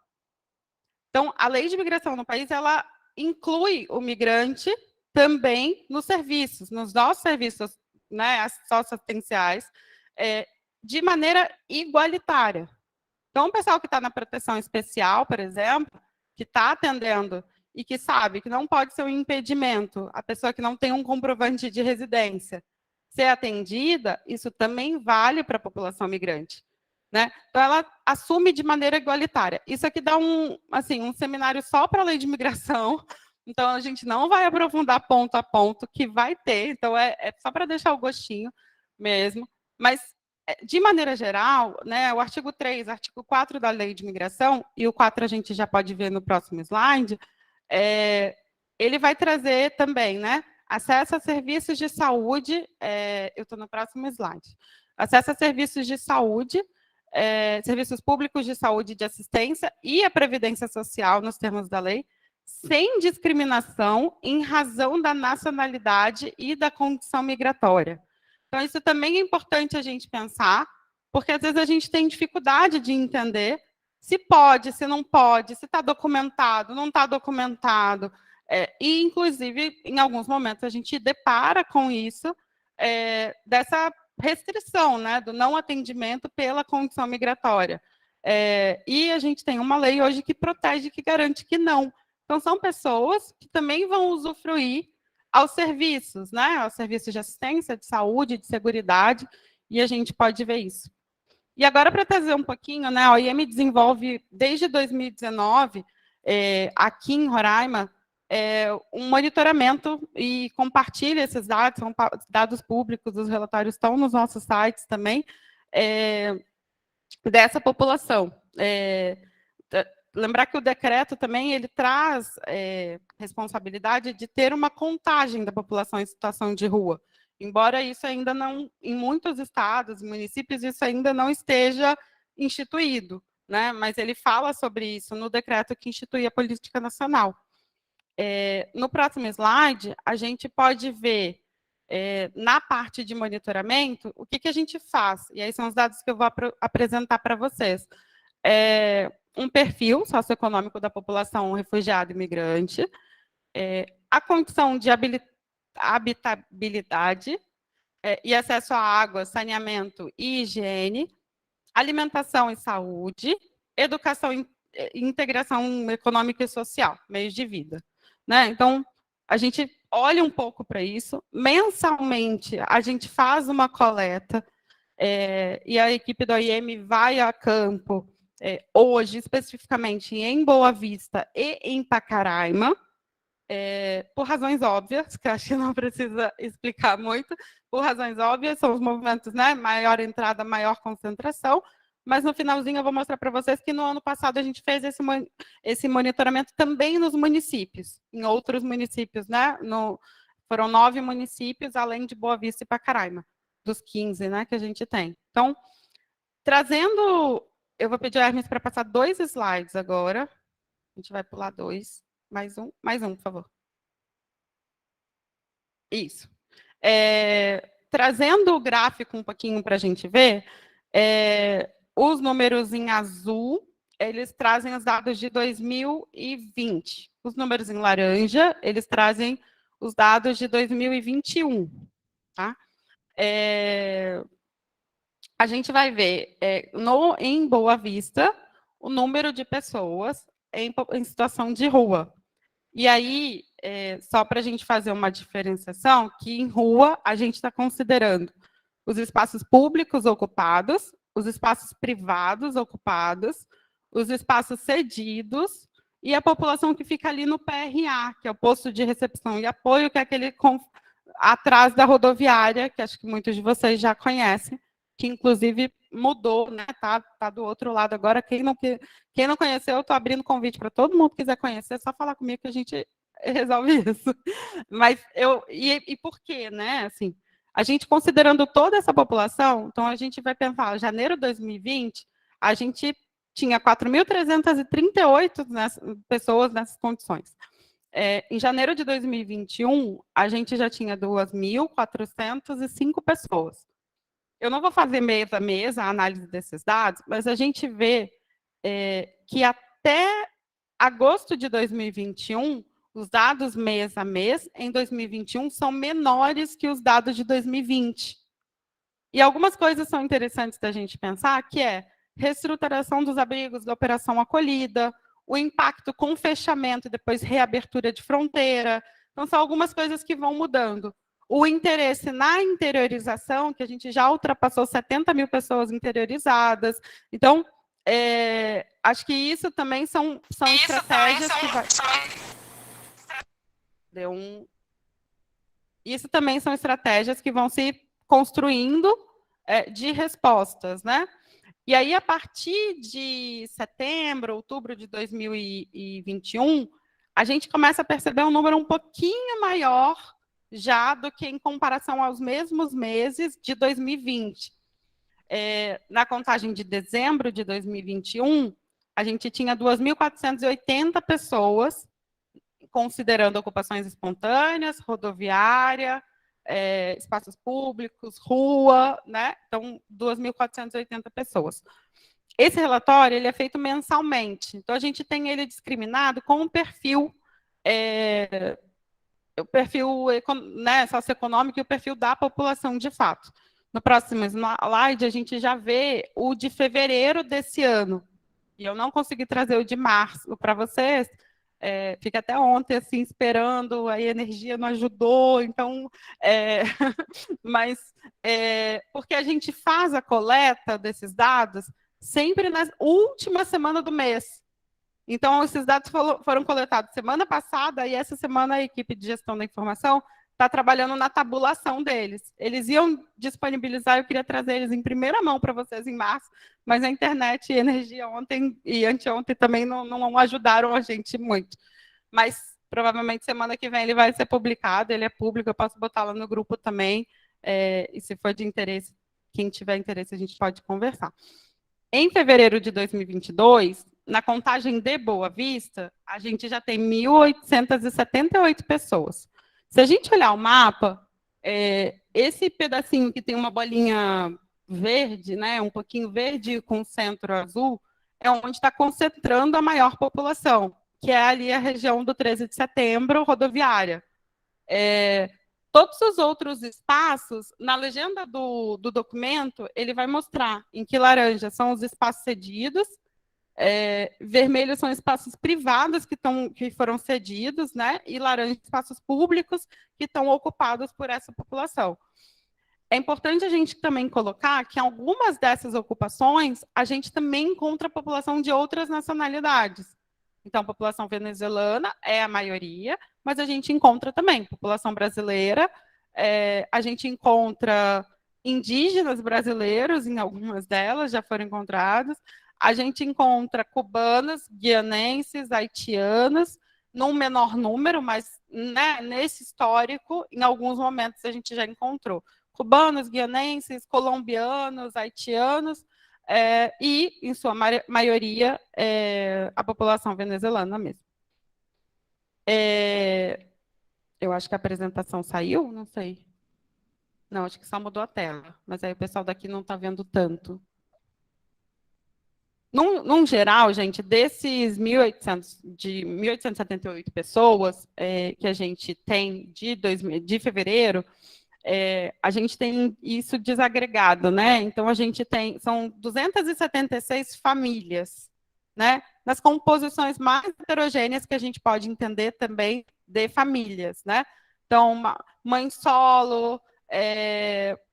Então, a lei de imigração no país, ela inclui o migrante também nos serviços, nos nossos serviços, né, socioassistenciais, de maneira igualitária. Então, o pessoal que está na proteção especial, por exemplo, que está atendendo e que sabe que não pode ser um impedimento a pessoa que não tem um comprovante de residência ser atendida, isso também vale para a população migrante, né? Então, ela assume de maneira igualitária. Isso aqui dá um seminário só para a lei de imigração, então a gente não vai aprofundar ponto a ponto, que vai ter, então é só para deixar o gostinho mesmo, mas de maneira geral, né, o artigo 3, artigo 4 da lei de imigração, e o 4 a gente já pode ver no próximo slide, ele vai trazer também, né, acesso a serviços de saúde, eu estou no próximo slide, acesso a serviços de saúde, serviços públicos de saúde e de assistência e a previdência social, nos termos da lei, sem discriminação em razão da nacionalidade e da condição migratória. Então, isso também é importante a gente pensar, porque às vezes a gente tem dificuldade de entender se pode, se não pode, se está documentado, não está documentado. E, inclusive, em alguns momentos, a gente depara com isso, dessa restrição, né, do não atendimento pela condição migratória. E a gente tem uma lei hoje que protege, que garante que não. Então, são pessoas que também vão usufruir aos serviços, né, aos serviços de assistência, de saúde, de seguridade, e a gente pode ver isso. E agora, para trazer um pouquinho, né, a OIM desenvolve, desde 2019, aqui em Roraima, um monitoramento e compartilha esses dados, são dados públicos, os relatórios estão nos nossos sites também, dessa população. Lembrar que o decreto também ele traz responsabilidade de ter uma contagem da população em situação de rua, embora isso ainda não, em muitos estados, municípios, isso ainda não esteja instituído, né? Mas ele fala sobre isso no decreto que institui a política nacional. No próximo slide, a gente pode ver, na parte de monitoramento, o que a gente faz, e aí são os dados que eu vou apresentar para vocês. Um perfil socioeconômico da população refugiada e migrante, a condição de habitabilidade e acesso à água, saneamento e higiene, alimentação e saúde, educação e integração econômica e social, meios de vida. Né? Então, a gente olha um pouco para isso, mensalmente a gente faz uma coleta, e a equipe da OIM vai a campo, hoje, especificamente, em Boa Vista e em Pacaraima, por razões óbvias, que acho que não precisa explicar muito, por razões óbvias, são os movimentos, né, maior entrada, maior concentração, mas no finalzinho eu vou mostrar para vocês que no ano passado a gente fez esse monitoramento também nos municípios, em outros municípios, né, foram 9 municípios, além de Boa Vista e Pacaraima, dos 15, né, que a gente tem. Então, trazendo... Eu vou pedir a Hermes para passar 2 slides agora. A gente vai pular 2. Mais um, por favor. Isso. Trazendo o gráfico um pouquinho para a gente ver, os números em azul, eles trazem os dados de 2020. Os números em laranja, eles trazem os dados de 2021. Tá? A gente vai ver, em Boa Vista, o número de pessoas em situação de rua. E aí, só para a gente fazer uma diferenciação, que em rua a gente está considerando os espaços públicos ocupados, os espaços privados ocupados, os espaços cedidos e a população que fica ali no PRA, que é o posto de recepção e apoio, que é aquele atrás da rodoviária, que acho que muitos de vocês já conhecem, que inclusive mudou, né? Tá do outro lado agora. Quem não conheceu, eu estou abrindo convite para todo mundo que quiser conhecer, é só falar comigo que a gente resolve isso. Mas e por quê, né? Assim, a gente considerando toda essa população, então a gente vai pensar, janeiro de 2020, a gente tinha 4.338 pessoas nessas condições. Em janeiro de 2021, a gente já tinha 2.405 pessoas. Eu não vou fazer mês a mês a análise desses dados, mas a gente vê que até agosto de 2021, os dados mês a mês, em 2021, são menores que os dados de 2020. E algumas coisas são interessantes da gente pensar, que é reestruturação dos abrigos da Operação Acolhida, o impacto com fechamento e depois reabertura de fronteira. Então, são algumas coisas que vão mudando. O interesse na interiorização, que a gente já ultrapassou 70 mil pessoas interiorizadas. Então, acho que isso também são estratégias que vai... Isso também são estratégias que vão se construindo de respostas, né? E aí, a partir de setembro, outubro de 2021, a gente começa a perceber um número um pouquinho maior já do que em comparação aos mesmos meses de 2020. Na contagem de dezembro de 2021, a gente tinha 2.480 pessoas, considerando ocupações espontâneas, rodoviária, espaços públicos, rua, né? Então, 2.480 pessoas. Esse relatório ele é feito mensalmente, então a gente tem ele discriminado com um perfil, o perfil socioeconômico e o perfil da população de fato. No próximo slide, a gente já vê o de fevereiro desse ano, e eu não consegui trazer o de março para vocês, fica até ontem assim, esperando, a energia não ajudou, então, mas porque a gente faz a coleta desses dados sempre na última semana do mês. Então, esses dados foram coletados semana passada, e essa semana a equipe de gestão da informação está trabalhando na tabulação deles. Eles iam disponibilizar, eu queria trazer eles em primeira mão para vocês em março, mas a internet e a energia ontem e anteontem também não ajudaram a gente muito. Mas, provavelmente, semana que vem ele vai ser publicado, ele é público, eu posso botar lá no grupo também, e se for de interesse, quem tiver interesse, a gente pode conversar. Em fevereiro de 2022, na contagem de Boa Vista, a gente já tem 1.878 pessoas. Se a gente olhar o mapa, esse pedacinho que tem uma bolinha verde, né, um pouquinho verde com centro azul, é onde está concentrando a maior população, que é ali a região do 13 de setembro, rodoviária. Todos os outros espaços, na legenda do documento, ele vai mostrar em que laranja são os espaços cedidos, vermelho são espaços privados que foram cedidos, né? E laranja, espaços públicos que estão ocupados por essa população. É importante a gente também colocar que em algumas dessas ocupações, a gente também encontra a população de outras nacionalidades. Então, a população venezuelana é a maioria, mas a gente encontra também população brasileira, a gente encontra indígenas brasileiros, em algumas delas já foram encontrados, a gente encontra cubanas, guianenses, haitianas, num menor número, mas né, nesse histórico, em alguns momentos a gente já encontrou cubanos, guianenses, colombianos, haitianos, e, em sua maioria, a população venezuelana mesmo. Eu acho que a apresentação saiu, não sei. Não, acho que só mudou a tela, mas aí o pessoal daqui não está vendo tanto. Num geral, gente, desses 1.878 pessoas que a gente tem de fevereiro, a gente tem isso desagregado, né? Então, a gente tem, são 276 famílias, né? Nas composições mais heterogêneas que a gente pode entender também de famílias, né? Então, mãe solo,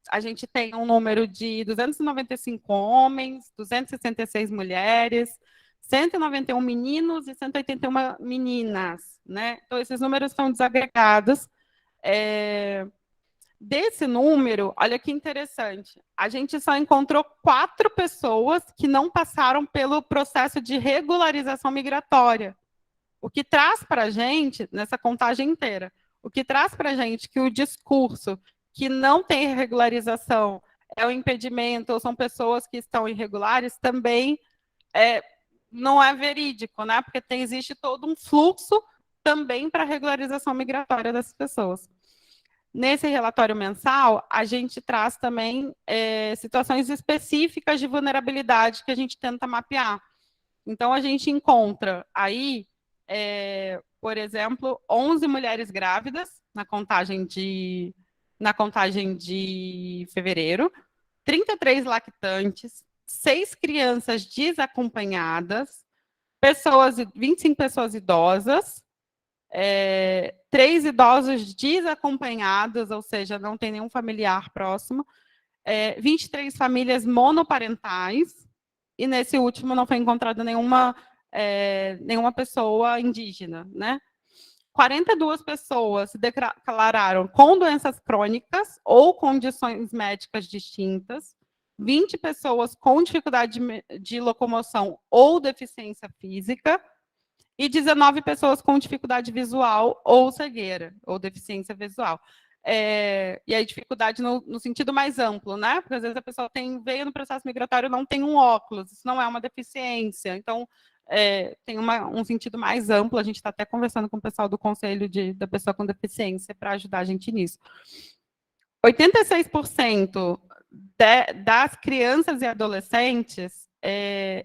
a gente tem um número de 295 homens, 266 mulheres, 191 meninos e 181 meninas, né? Então, esses números são desagregados. Desse número, olha que interessante, a gente só encontrou 4 pessoas que não passaram pelo processo de regularização migratória. O que traz para a gente, nessa contagem inteira, o que traz para a gente que o discurso que não tem regularização é um impedimento, ou são pessoas que estão irregulares, também não é verídico, né? Porque existe todo um fluxo também para a regularização migratória dessas pessoas. Nesse relatório mensal, a gente traz também situações específicas de vulnerabilidade que a gente tenta mapear. Então, a gente encontra aí, por exemplo, 11 mulheres grávidas na contagem de fevereiro, 33 lactantes, 6 crianças desacompanhadas, 25 pessoas idosas, 3 idosos desacompanhados, ou seja, não tem nenhum familiar próximo, 23 famílias monoparentais, e nesse último não foi encontrada nenhuma pessoa indígena, né? 42 pessoas se declararam com doenças crônicas ou condições médicas distintas, 20 pessoas com dificuldade de locomoção ou deficiência física, e 19 pessoas com dificuldade visual ou cegueira, ou deficiência visual. E aí dificuldade no sentido mais amplo, né? Porque às vezes a pessoa veio no processo migratório e não tem um óculos, isso não é uma deficiência. Então, tem um sentido mais amplo, a gente está até conversando com o pessoal do Conselho da Pessoa com Deficiência para ajudar a gente nisso. 86% das crianças e adolescentes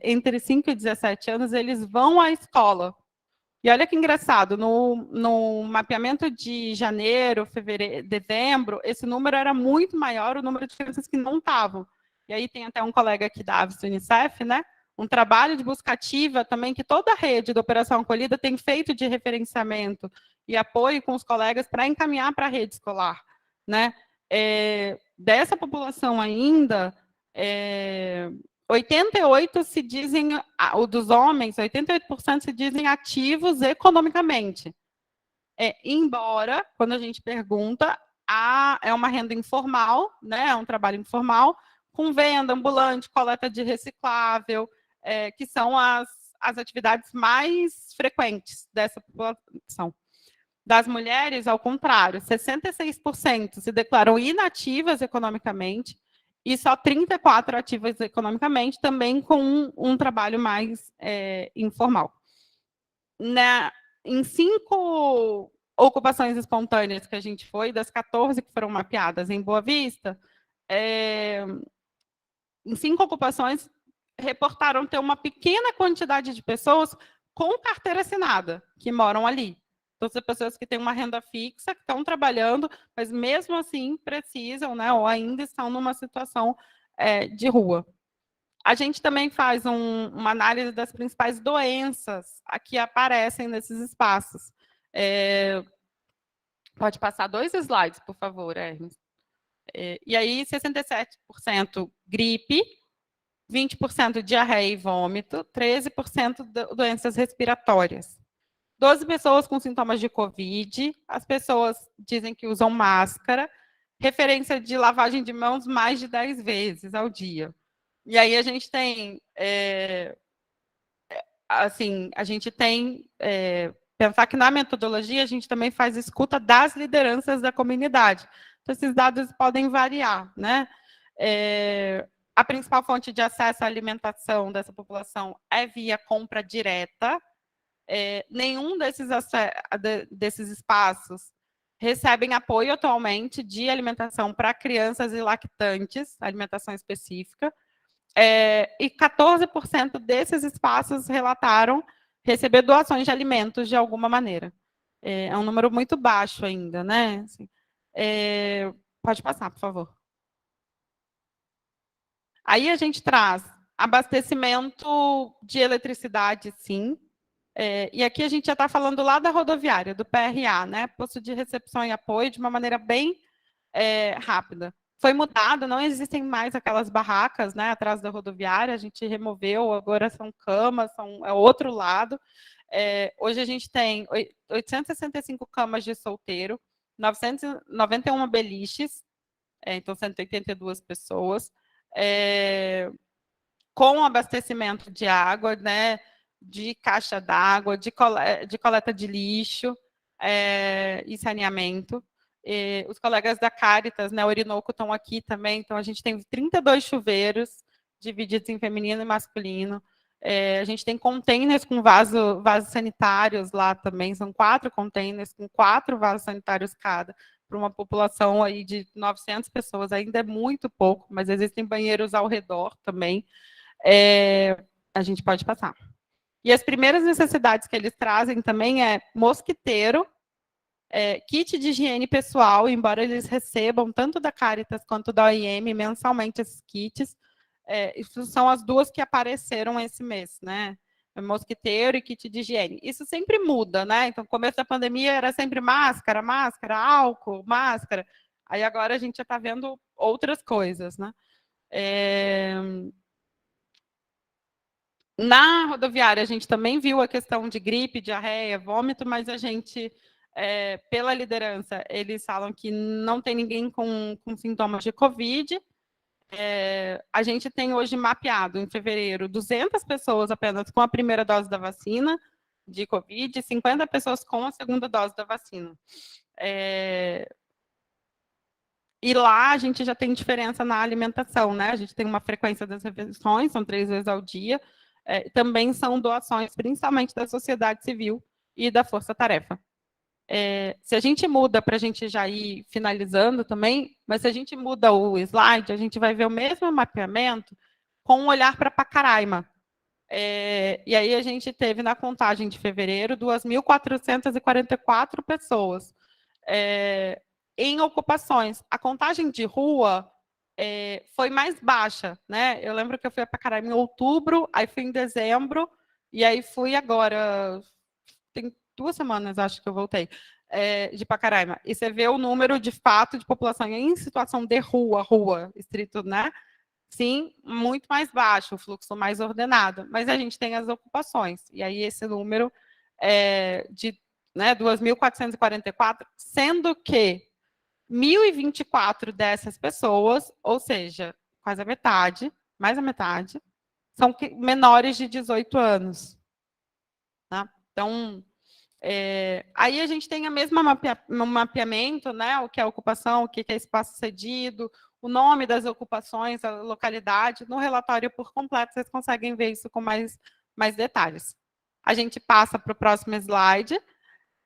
entre 5 e 17 anos, eles vão à escola. E olha que engraçado, no mapeamento de janeiro, fevereiro, dezembro, esse número era muito maior, o número de crianças que não estavam. E aí tem até um colega aqui da Aves do Unicef, né? Um trabalho de busca ativa também que toda a rede da Operação Acolhida tem feito de referenciamento e apoio com os colegas para encaminhar para a rede escolar, né? Dessa população ainda, 88% se dizem, dos homens, 88% se dizem ativos economicamente. Embora, quando a gente pergunta, é uma renda informal, né, é um trabalho informal, com venda ambulante, coleta de reciclável, que são as atividades mais frequentes dessa população. Das mulheres, ao contrário, 66% se declaram inativas economicamente, e só 34% ativas economicamente, também com um trabalho mais informal. Em 5 ocupações espontâneas que a gente foi, das 14 que foram mapeadas em Boa Vista, em 5 ocupações, reportaram ter uma pequena quantidade de pessoas com carteira assinada, que moram ali. Então, são pessoas que têm uma renda fixa, que estão trabalhando, mas mesmo assim precisam, né, ou ainda estão numa situação de rua. A gente também faz uma análise das principais doenças que aparecem nesses espaços. Pode passar 2 slides, por favor, Hermes. E aí, 67% gripe, 20% diarreia e vômito, 13% doenças respiratórias. 12 pessoas com sintomas de Covid, as pessoas dizem que usam máscara, referência de lavagem de mãos mais de 10 vezes ao dia. E aí a gente tem, pensar que na metodologia a gente também faz escuta das lideranças da comunidade. Então, esses dados podem variar, né? A principal fonte de acesso à alimentação dessa população é via compra direta. Nenhum desses espaços recebem apoio atualmente de alimentação para crianças e lactantes, alimentação específica, e 14% desses espaços relataram receber doações de alimentos de alguma maneira. É um número muito baixo ainda, né? Assim, pode passar, por favor. Aí a gente traz abastecimento de eletricidade, sim. E aqui a gente já está falando lá da rodoviária, do PRA, né? Posto de recepção e apoio, de uma maneira bem rápida. Foi mudado, não existem mais aquelas barracas, né, atrás da rodoviária, a gente removeu, agora são camas, é outro lado. Hoje a gente tem 865 camas de solteiro, 991 beliches, então 182 pessoas, com abastecimento de água, né, de caixa d'água, de coleta de lixo e saneamento. Os colegas da Caritas, né, Orinoco, estão aqui também, então a gente tem 32 chuveiros divididos em feminino e masculino. A gente tem containers com vasos sanitários lá também, são 4 containers com 4 vasos sanitários cada, para uma população aí de 900 pessoas, ainda é muito pouco, mas existem banheiros ao redor também. A gente pode passar. E as primeiras necessidades que eles trazem também é mosquiteiro, kit de higiene pessoal, embora eles recebam tanto da Caritas quanto da OIM mensalmente esses kits, isso são as 2 que apareceram esse mês, né? Mosquiteiro e kit de higiene. Isso sempre muda, né? Então, no começo da pandemia era sempre máscara, álcool, máscara. Aí agora a gente já está vendo outras coisas, né? Na rodoviária, a gente também viu a questão de gripe, diarreia, vômito, mas a gente, pela liderança, eles falam que não tem ninguém com sintomas de Covid. A gente tem hoje mapeado, em fevereiro, 200 pessoas apenas com a primeira dose da vacina de Covid e 50 pessoas com a segunda dose da vacina. E lá a gente já tem diferença na alimentação, né? A gente tem uma frequência das refeições, são 3 vezes ao dia. Também são doações, principalmente da sociedade civil e da força-tarefa. Se a gente muda, para a gente já ir finalizando também, mas se a gente muda o slide, a gente vai ver o mesmo mapeamento com um olhar para Pacaraima. E aí a gente teve na contagem de fevereiro 2.444 pessoas em ocupações. A contagem de rua foi mais baixa, né? Eu lembro que eu fui a Pacaraima em outubro, aí fui em dezembro, e aí fui agora, tem 2 semanas, acho que eu voltei, de Pacaraima. E você vê o número, de fato, de população em situação de rua, estrito, né? Sim, muito mais baixo, o fluxo mais ordenado. Mas a gente tem as ocupações. E aí esse número de 2.444, sendo que 1.024 dessas pessoas, ou seja, quase a metade, mais a metade, são menores de 18 anos. Tá? Então, aí a gente tem a mesma mapeamento, né? O que é ocupação, o que é espaço cedido, o nome das ocupações, a localidade. No relatório por completo, vocês conseguem ver isso com mais detalhes. A gente passa para o próximo slide.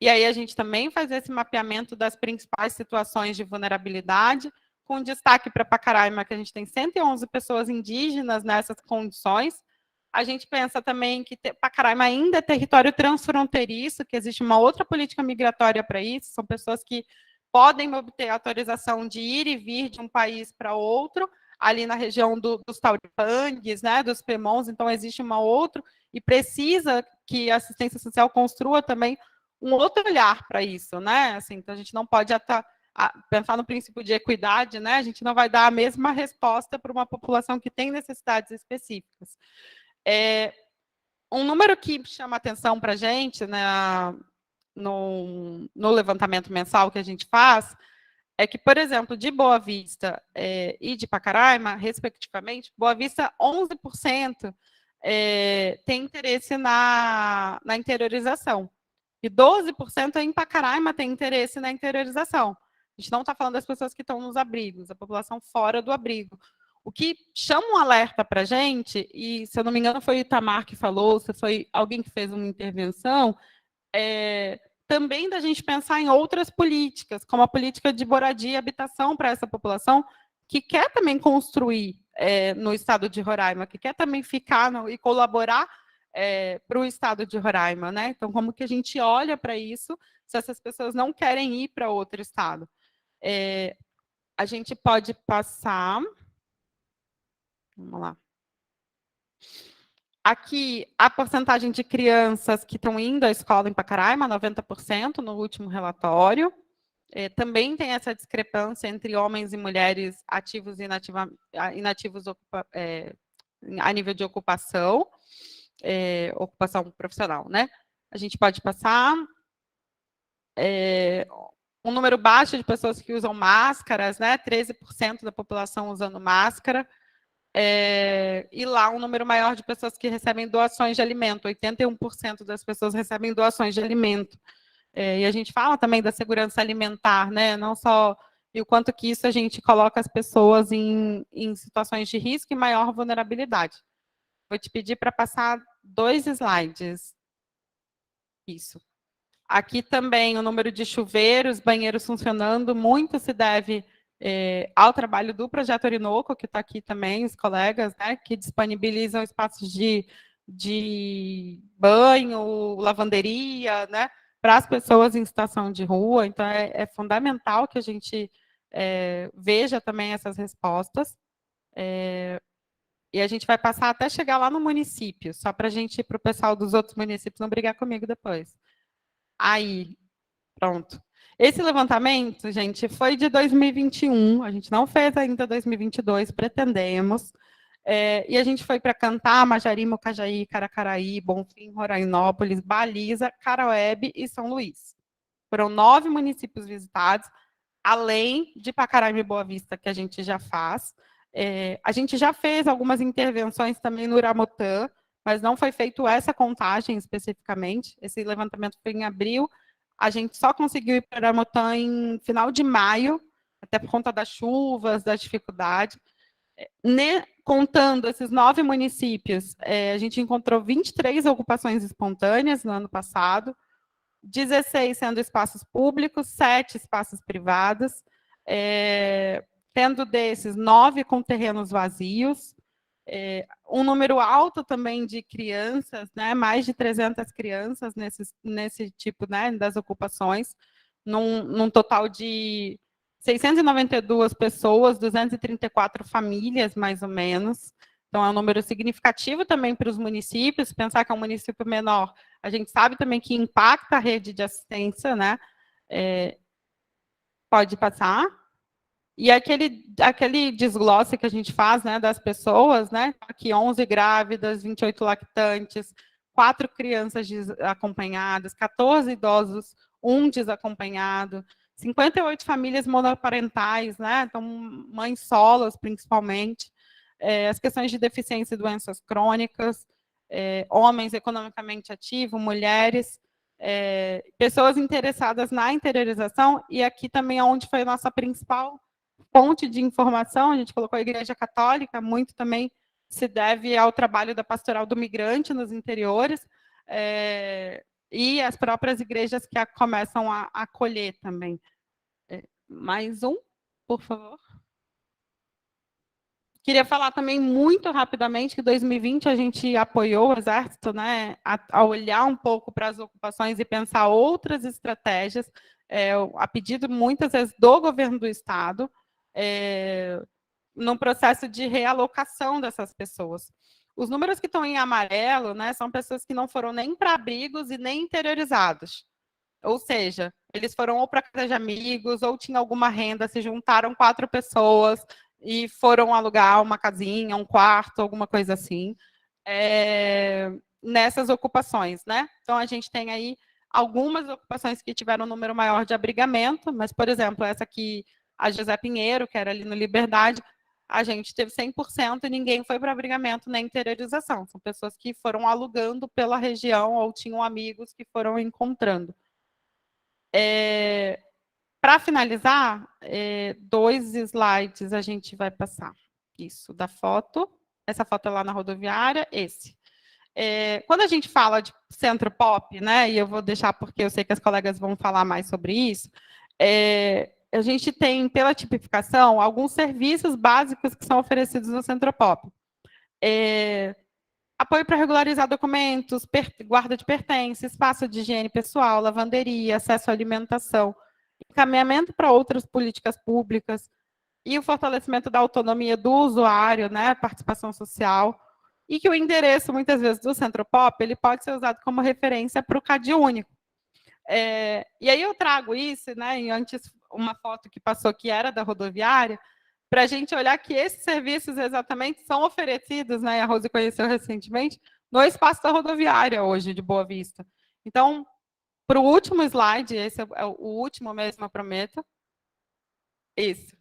E aí a gente também faz esse mapeamento das principais situações de vulnerabilidade, com destaque para Pacaraima, que a gente tem 111 pessoas indígenas nessas condições. A gente pensa também que Pacaraima ainda é território transfronteiriço, que existe uma outra política migratória para isso, são pessoas que podem obter autorização de ir e vir de um país para outro, ali na região dos Tauripangues, né, dos Pemons, então existe uma outra, e precisa que a assistência social construa também um outro olhar para isso, né? Assim, então a gente não pode pensar no princípio de equidade, né? A gente não vai dar a mesma resposta para uma população que tem necessidades específicas. Um número que chama atenção para a gente, né, no levantamento mensal que a gente faz, é que, por exemplo, de Boa Vista e de Pacaraima, respectivamente, Boa Vista, 11% tem interesse na interiorização. E 12% em Pacaraima tem interesse na interiorização. A gente não está falando das pessoas que estão nos abrigos, a população fora do abrigo. O que chama um alerta para a gente, e se eu não me engano foi o Itamar que falou, se foi alguém que fez uma intervenção, também da gente pensar em outras políticas, como a política de moradia e habitação para essa população, que quer também construir no estado de Roraima, que quer também ficar e colaborar para o estado de Roraima, né? Então, como que a gente olha para isso se essas pessoas não querem ir para outro estado? A gente pode passar. Vamos lá. Aqui, a porcentagem de crianças que estão indo à escola em Pacaraima, 90% no último relatório. Também tem essa discrepância entre homens e mulheres ativos e inativos a nível de ocupação. Ocupação profissional, né? A gente pode passar um número baixo de pessoas que usam máscaras, né? 13% da população usando máscara, e lá um número maior de pessoas que recebem doações de alimento, 81% das pessoas recebem doações de alimento. E a gente fala também da segurança alimentar, né? Não só e o quanto que isso a gente coloca as pessoas em situações de risco e maior vulnerabilidade. Vou te pedir para passar 2 slides. Isso. Aqui também o número de chuveiros, banheiros funcionando, muito se deve ao trabalho do Projeto Orinoco, que está aqui também, os colegas, né, que disponibilizam espaços de banho, lavanderia, né, para as pessoas em situação de rua. Então, é fundamental que a gente veja também essas respostas. E a gente vai passar até chegar lá no município, só para a gente, para o pessoal dos outros municípios não brigar comigo depois. Aí, pronto. Esse levantamento, gente, foi de 2021, a gente não fez ainda 2022, pretendemos. E a gente foi para Cantá, Majari, Mocajaí, Caracaraí, Bonfim, Rorainópolis, Baliza, Caroebe e São Luís. Foram 9 municípios visitados, além de Pacaraima e Boa Vista, que a gente já faz. A gente já fez algumas intervenções também no Uramotã, mas não foi feita essa contagem especificamente. Esse levantamento foi em abril. A gente só conseguiu ir para o Uramotã em final de maio, até por conta das chuvas, da dificuldade. Contando esses 9 municípios, a gente encontrou 23 ocupações espontâneas no ano passado, 16 sendo espaços públicos, 7 espaços privados, tendo desses 9 com terrenos vazios, um número alto também de crianças, né, mais de 300 crianças nesse tipo, né, das ocupações, num total de 692 pessoas, 234 famílias, mais ou menos. Então, é um número significativo também para os municípios. Pensar que é um município menor, a gente sabe também que impacta a rede de assistência, né? Pode passar. E aquele desglosse que a gente faz, né, das pessoas, né? Aqui 11 grávidas, 28 lactantes, 4 crianças acompanhadas, 14 idosos, 1 desacompanhado, 58 famílias monoparentais, né? Então, mães solas, principalmente. As questões de deficiência e doenças crônicas, homens economicamente ativos, mulheres, pessoas interessadas na interiorização, e aqui também é onde foi a nossa principal fonte de informação, a gente colocou a Igreja Católica, muito também se deve ao trabalho da Pastoral do Migrante nos interiores, e as próprias igrejas que começam a acolher também. Mais um, por favor. Queria falar também muito rapidamente que em 2020 a gente apoiou o Exército, né, a olhar um pouco para as ocupações e pensar outras estratégias, a pedido muitas vezes do governo do Estado, num processo de realocação dessas pessoas. Os números que estão em amarelo, né, são pessoas que não foram nem para abrigos e nem interiorizados. Ou seja, eles foram ou para casa de amigos, ou tinham alguma renda, se juntaram 4 pessoas e foram alugar uma casinha, um quarto, alguma coisa assim, nessas ocupações, né? Então, a gente tem aí algumas ocupações que tiveram um número maior de abrigamento, mas, por exemplo, essa aqui, a José Pinheiro, que era ali no Liberdade, a gente teve 100% e ninguém foi para abrigamento nem interiorização. São pessoas que foram alugando pela região ou tinham amigos que foram encontrando. Para finalizar, 2 slides a gente vai passar. Isso, da foto. Essa foto é lá na rodoviária, esse. Quando a gente fala de centro pop, né, e eu vou deixar porque eu sei que as colegas vão falar mais sobre isso, a gente tem, pela tipificação, alguns serviços básicos que são oferecidos no centro pop. Apoio para regularizar documentos, guarda de pertences, espaço de higiene pessoal, lavanderia, acesso à alimentação, encaminhamento para outras políticas públicas e o fortalecimento da autonomia do usuário, né, participação social, e que o endereço, muitas vezes, do Centro Pop, ele pode ser usado como referência para o CAD único. E aí eu trago isso, né, e antes uma foto que passou que era da rodoviária, para a gente olhar que esses serviços exatamente são oferecidos, né, a Rose conheceu recentemente, no espaço da rodoviária hoje, de Boa Vista. Então, para o último slide, esse é o último mesmo, eu prometo. Isso.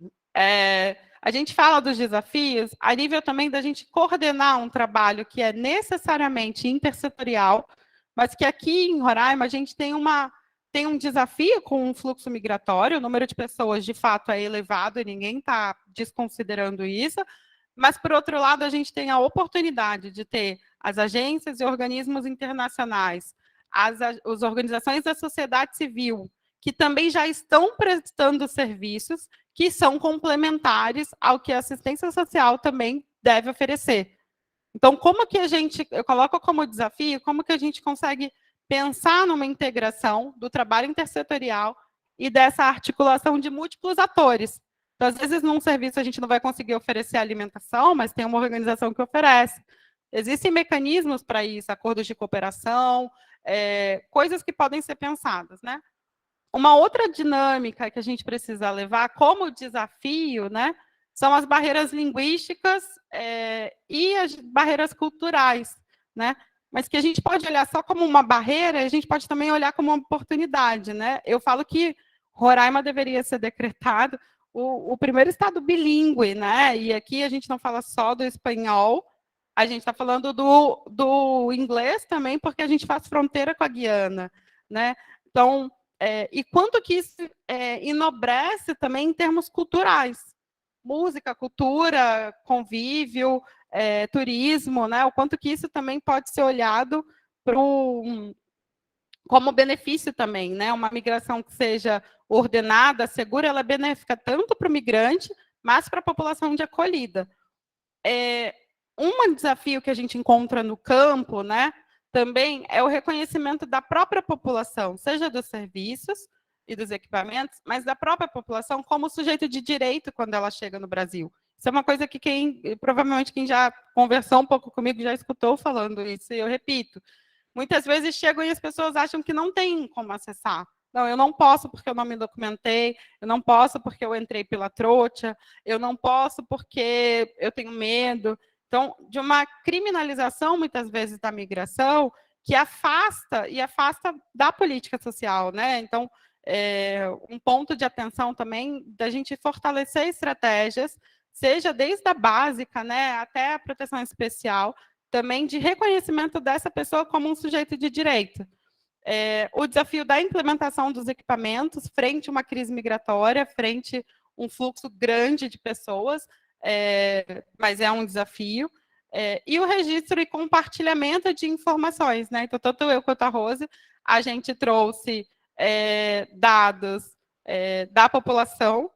A gente fala dos desafios a nível também da gente coordenar um trabalho que é necessariamente intersetorial, mas que aqui em Roraima a gente tem uma tem um desafio com o fluxo migratório, o número de pessoas, de fato, é elevado, e ninguém está desconsiderando isso, mas, por outro lado, a gente tem a oportunidade de ter as agências e organismos internacionais, as organizações da sociedade civil, que também já estão prestando serviços que são complementares ao que a assistência social também deve oferecer. Então, como que a gente, eu coloco como desafio, como que a gente consegue pensar numa integração do trabalho intersetorial e dessa articulação de múltiplos atores. Então, às vezes, num serviço a gente não vai conseguir oferecer alimentação, mas tem uma organização que oferece. Existem mecanismos para isso, acordos de cooperação, coisas que podem ser pensadas, né? Uma outra dinâmica que a gente precisa levar como desafio, né, são as barreiras linguísticas e as barreiras culturais, né? Mas que a gente pode olhar só como uma barreira, a gente pode também olhar como uma oportunidade, né? Eu falo que Roraima deveria ser decretado o primeiro estado bilíngue, né? E aqui a gente não fala só do espanhol, a gente está falando do inglês também, porque a gente faz fronteira com a Guiana, né? Então, e quanto que isso enobrece também em termos culturais. Música, cultura, convívio, turismo, né? O quanto que isso também pode ser olhado como benefício também, né? Uma migração que seja ordenada, segura, ela é benéfica tanto para o migrante, mas para a população de acolhida. Um desafio que a gente encontra no campo, né, também é o reconhecimento da própria população, seja dos serviços e dos equipamentos, mas da própria população como sujeito de direito quando ela chega no Brasil. Isso é uma coisa que provavelmente quem já conversou um pouco comigo já escutou falando isso, e eu repito. Muitas vezes chegam e as pessoas acham que não tem como acessar. Não, eu não posso porque eu não me documentei, eu não posso porque eu entrei pela trocha, eu não posso porque eu tenho medo. Então, de uma criminalização, muitas vezes, da migração, que afasta da política social, né? Então, um ponto de atenção também da gente fortalecer estratégias, seja desde a básica, né, até a proteção especial, também de reconhecimento dessa pessoa como um sujeito de direito. O desafio da implementação dos equipamentos frente a uma crise migratória, frente a um fluxo grande de pessoas, mas é um desafio, e o registro e compartilhamento de informações, né? Então, tanto eu quanto a Rose, a gente trouxe dados da população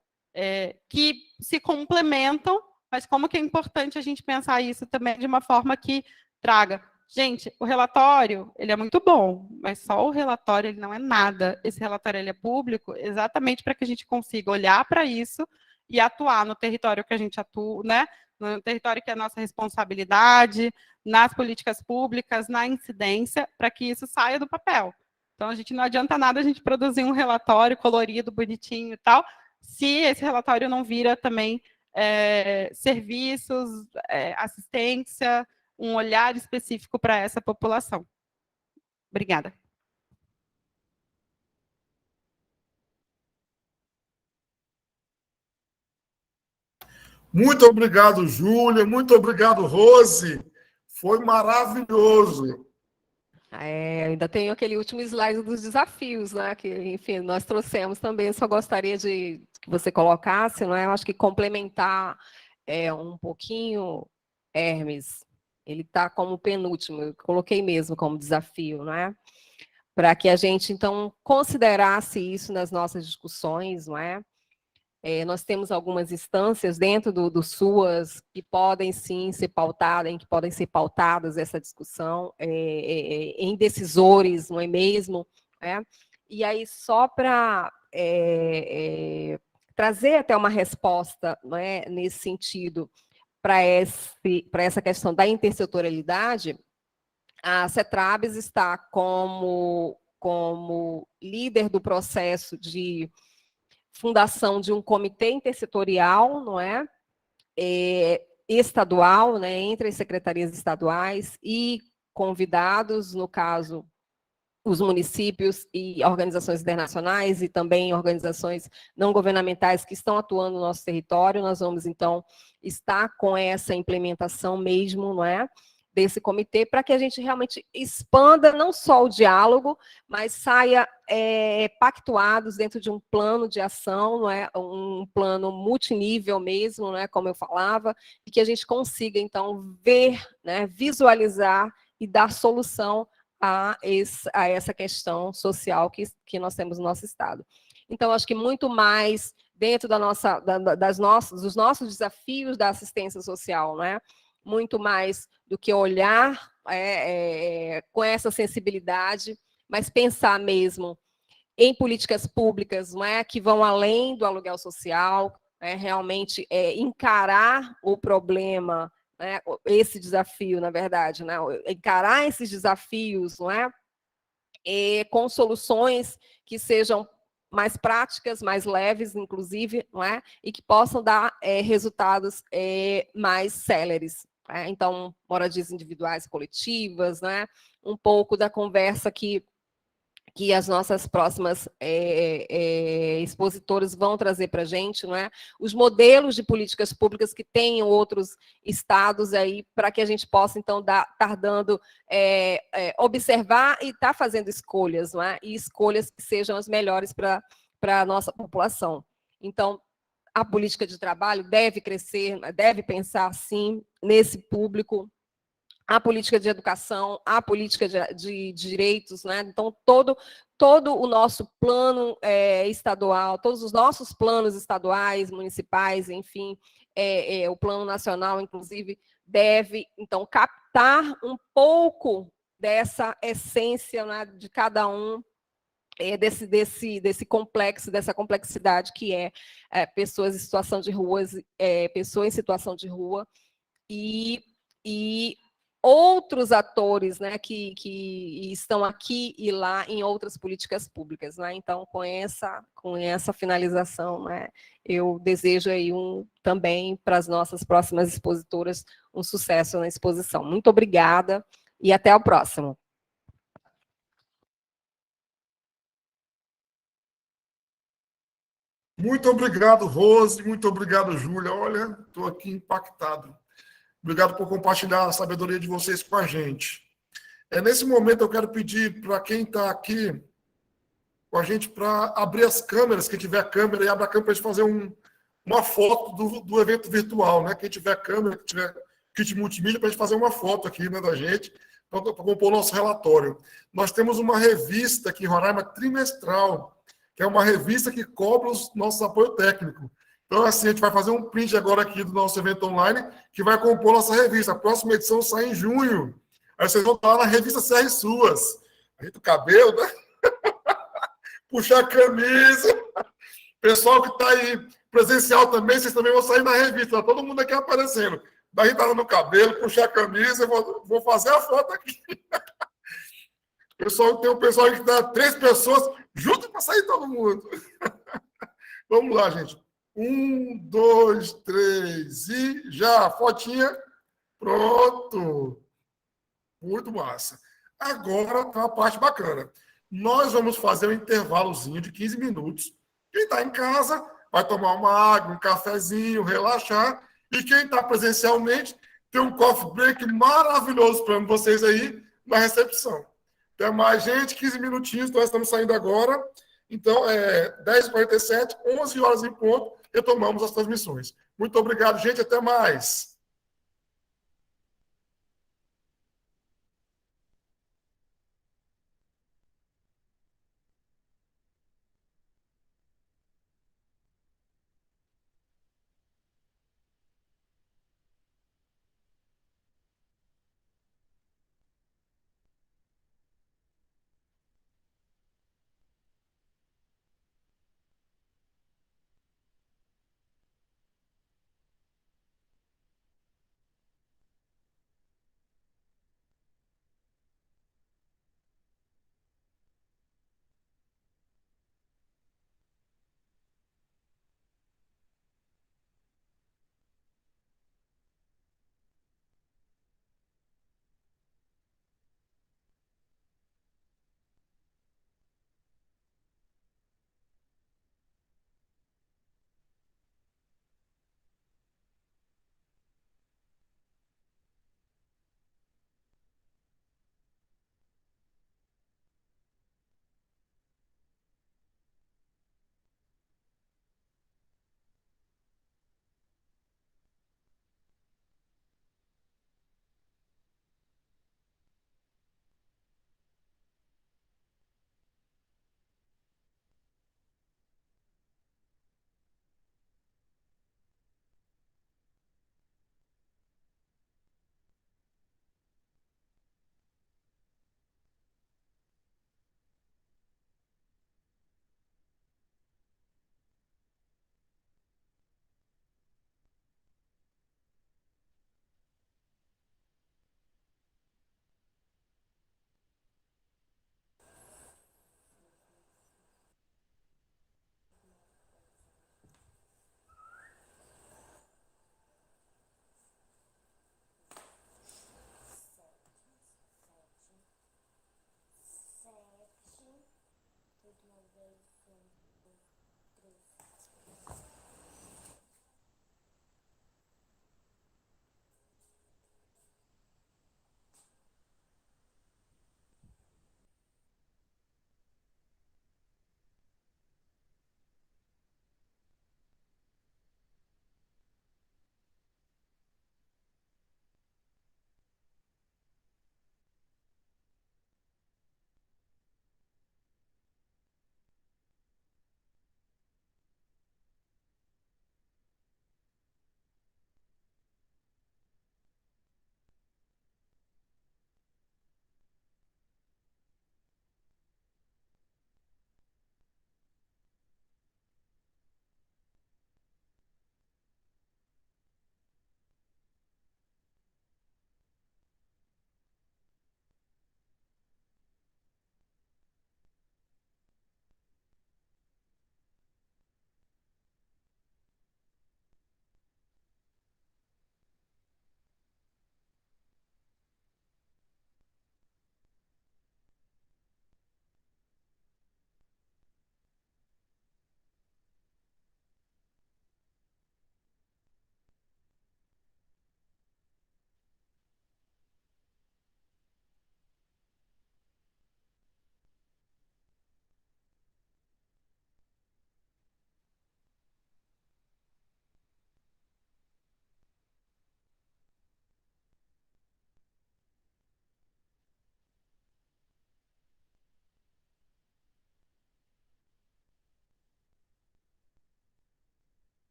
que se complementam, mas como que é importante a gente pensar isso também de uma forma que traga. Gente, o relatório, ele é muito bom, mas só o relatório ele não é nada. Esse relatório ele é público exatamente para que a gente consiga olhar para isso e atuar no território que a gente atua, né? No território que é a nossa responsabilidade, nas políticas públicas, na incidência, para que isso saia do papel. Então, a gente não adianta nada a gente produzir um relatório colorido, bonitinho e tal, se esse relatório não vira também serviços, assistência, um olhar específico para essa população. Obrigada. Muito obrigado, Júlia. Muito obrigado, Rose. Foi maravilhoso. Ainda tenho aquele último slide dos desafios, né? Que, enfim, nós trouxemos também. Eu só gostaria de que você colocasse, não é? Eu acho que complementar um pouquinho, Hermes. Ele está como penúltimo, eu coloquei mesmo como desafio, não é? Para que a gente, então, considerasse isso nas nossas discussões, não é? Nós temos algumas instâncias dentro do SUAS que podem sim ser pautadas, em que podem ser pautadas essa discussão, em decisores, não é mesmo? E aí, só para trazer até uma resposta, não é, nesse sentido, para essa questão da intersetorialidade, a CETRABS está como líder do processo de fundação de um comitê intersetorial, não é? Estadual, né, entre as secretarias estaduais e convidados, no caso, os municípios e organizações internacionais e também organizações não governamentais que estão atuando no nosso território. Nós vamos, então, estar com essa implementação mesmo, não é? desse comitê, para que a gente realmente expanda não só o diálogo, mas saia pactuados dentro de um plano de ação, não é? Um plano multinível mesmo, não é? Como eu falava, e que a gente consiga, então, ver, né, visualizar e dar solução a essa questão social que nós temos no nosso Estado. Então, acho que muito mais dentro dos nossos desafios da assistência social, né? Muito mais do que olhar com essa sensibilidade, mas pensar mesmo em políticas públicas, não é, que vão além do aluguel social, realmente encarar o problema, né, esse desafio, na verdade, né, encarar esses desafios, não é, com soluções que sejam mais práticas, mais leves, inclusive, não é? E que possam dar resultados mais céleres. Né? Então, moradias individuais, coletivas, né? Um pouco da conversa que as nossas próximas expositoras vão trazer para a gente, não é? Os modelos de políticas públicas que tem em outros estados aí, para que a gente possa, então, estar dando, observar e estar fazendo escolhas, não é? E escolhas que sejam as melhores para a nossa população. Então, a política de trabalho deve crescer, deve pensar, sim, nesse público, a política de educação, a política de direitos, né? Então, todo o nosso plano estadual, todos os nossos planos estaduais, municipais, enfim, o plano nacional, inclusive, deve, então, captar um pouco dessa essência, né, de cada um, desse complexo, dessa complexidade que pessoas em situação de ruas, pessoas em situação de rua, e outros atores, né, que estão aqui e lá em outras políticas públicas, né? Então, com essa finalização, né, eu desejo aí também para as nossas próximas expositoras um sucesso na exposição. Muito obrigada e até o próximo. Muito obrigado, Rose, muito obrigado, Júlia. Olha, estou aqui impactado. Obrigado por compartilhar a sabedoria de vocês com a gente. Nesse momento, eu quero pedir para quem está aqui com a gente para abrir as câmeras, quem tiver câmera, e abra a câmera para a gente fazer uma foto do evento virtual, né? Quem tiver câmera, quem tiver kit multimídia, para a gente fazer uma foto aqui, né, da gente, para compor o nosso relatório. Nós temos uma revista aqui em Roraima, trimestral, que é uma revista que cobre os nossos apoio técnico. Então, assim, a gente vai fazer um print agora aqui do nosso evento online, que vai compor nossa revista. A próxima edição sai em junho. Aí vocês vão estar lá na revista CR Suas. Ajeita o cabelo, né? Puxar a camisa. Pessoal que está aí presencial também, vocês também vão sair na revista. Tá todo mundo aqui aparecendo. Daí está no cabelo, puxar a camisa, vou fazer a foto aqui. Tem um pessoal que dá 3 pessoas junto para sair todo mundo. Vamos lá, gente. 1, 2, 3 e já. Fotinha. Pronto. Muito massa. Agora tá uma parte bacana. Nós vamos fazer um intervalozinho de 15 minutos. Quem está em casa vai tomar uma água, um cafezinho, relaxar. E quem está presencialmente tem um coffee break maravilhoso para vocês aí na recepção. Até mais, gente. 15 minutinhos, nós estamos saindo agora. Então, 10h47, 11 horas em ponto, retomamos as transmissões. Muito obrigado, gente. Até mais.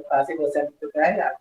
fácil e você é muito galhada.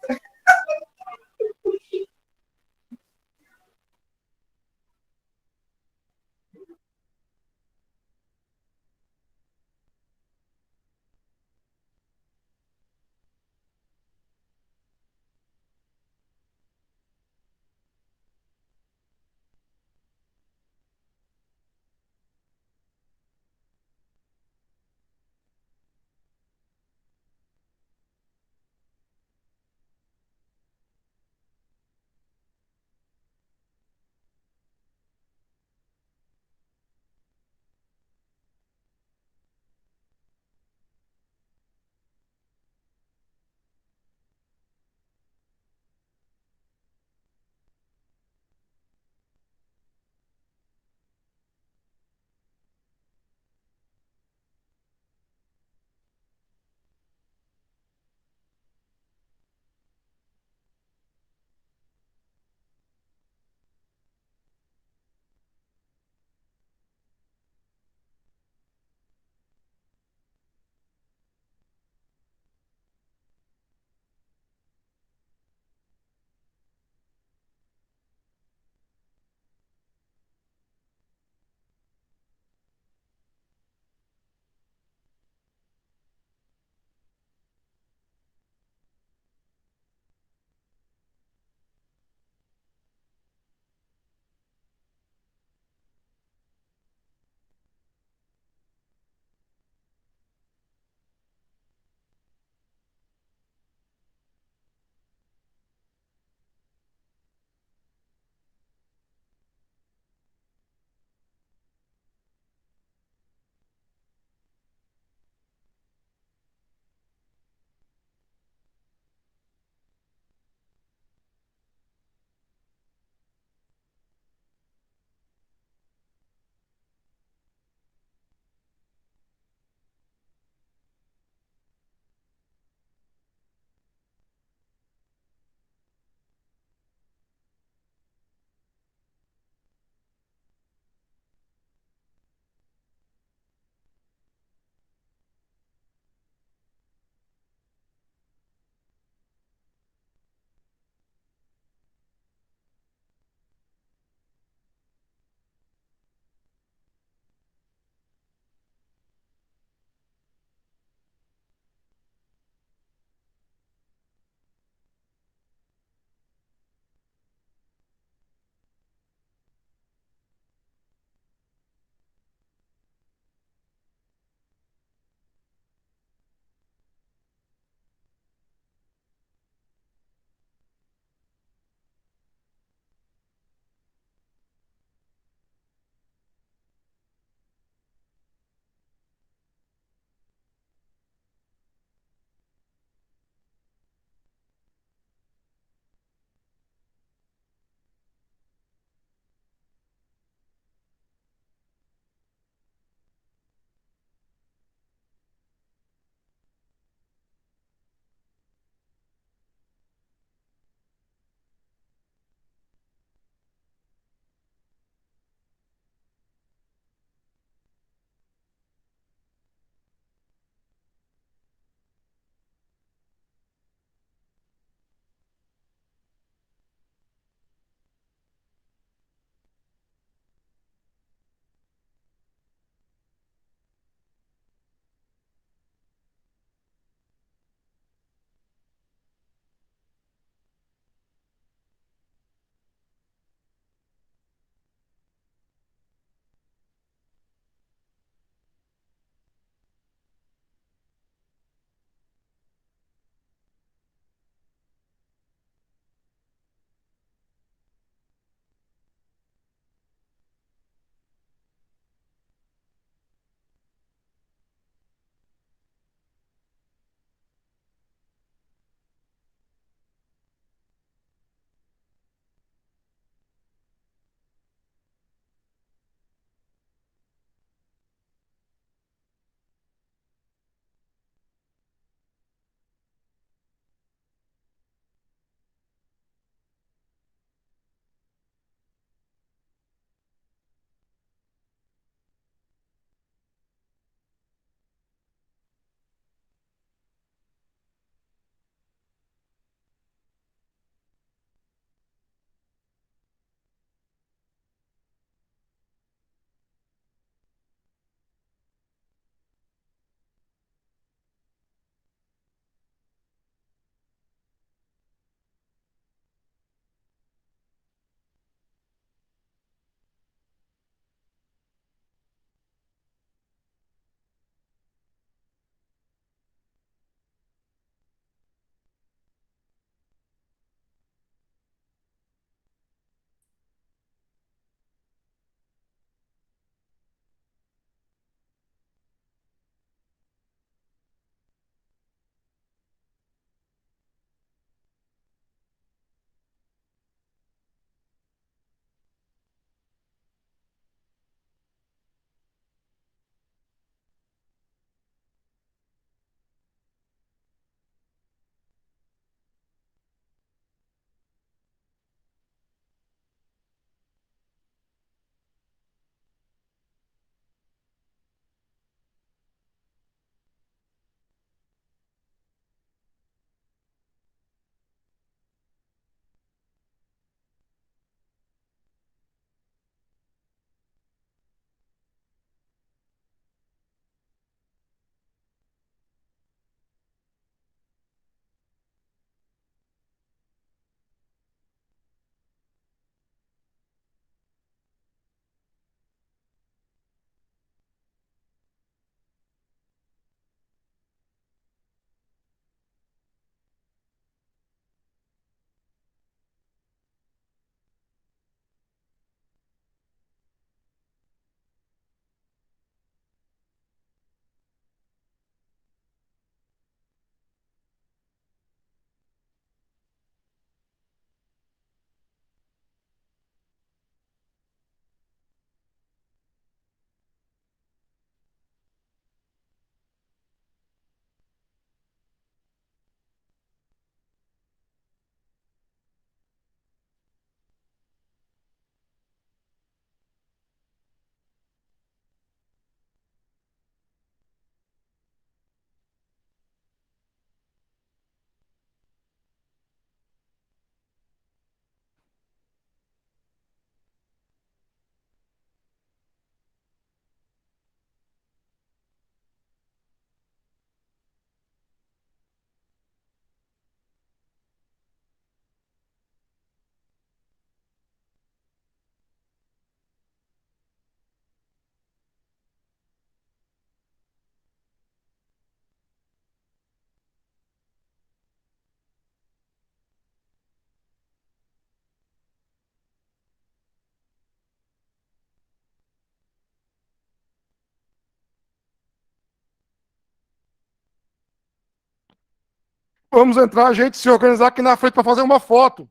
Vamos entrar, a gente se organizar aqui na frente para fazer uma foto.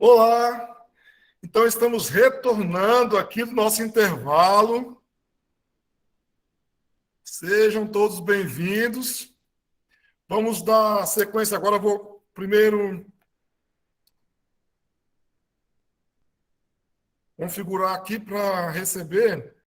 Olá! Então, estamos retornando aqui do nosso intervalo. Sejam todos bem-vindos. Vamos dar sequência agora. Eu vou primeiro configurar aqui para receber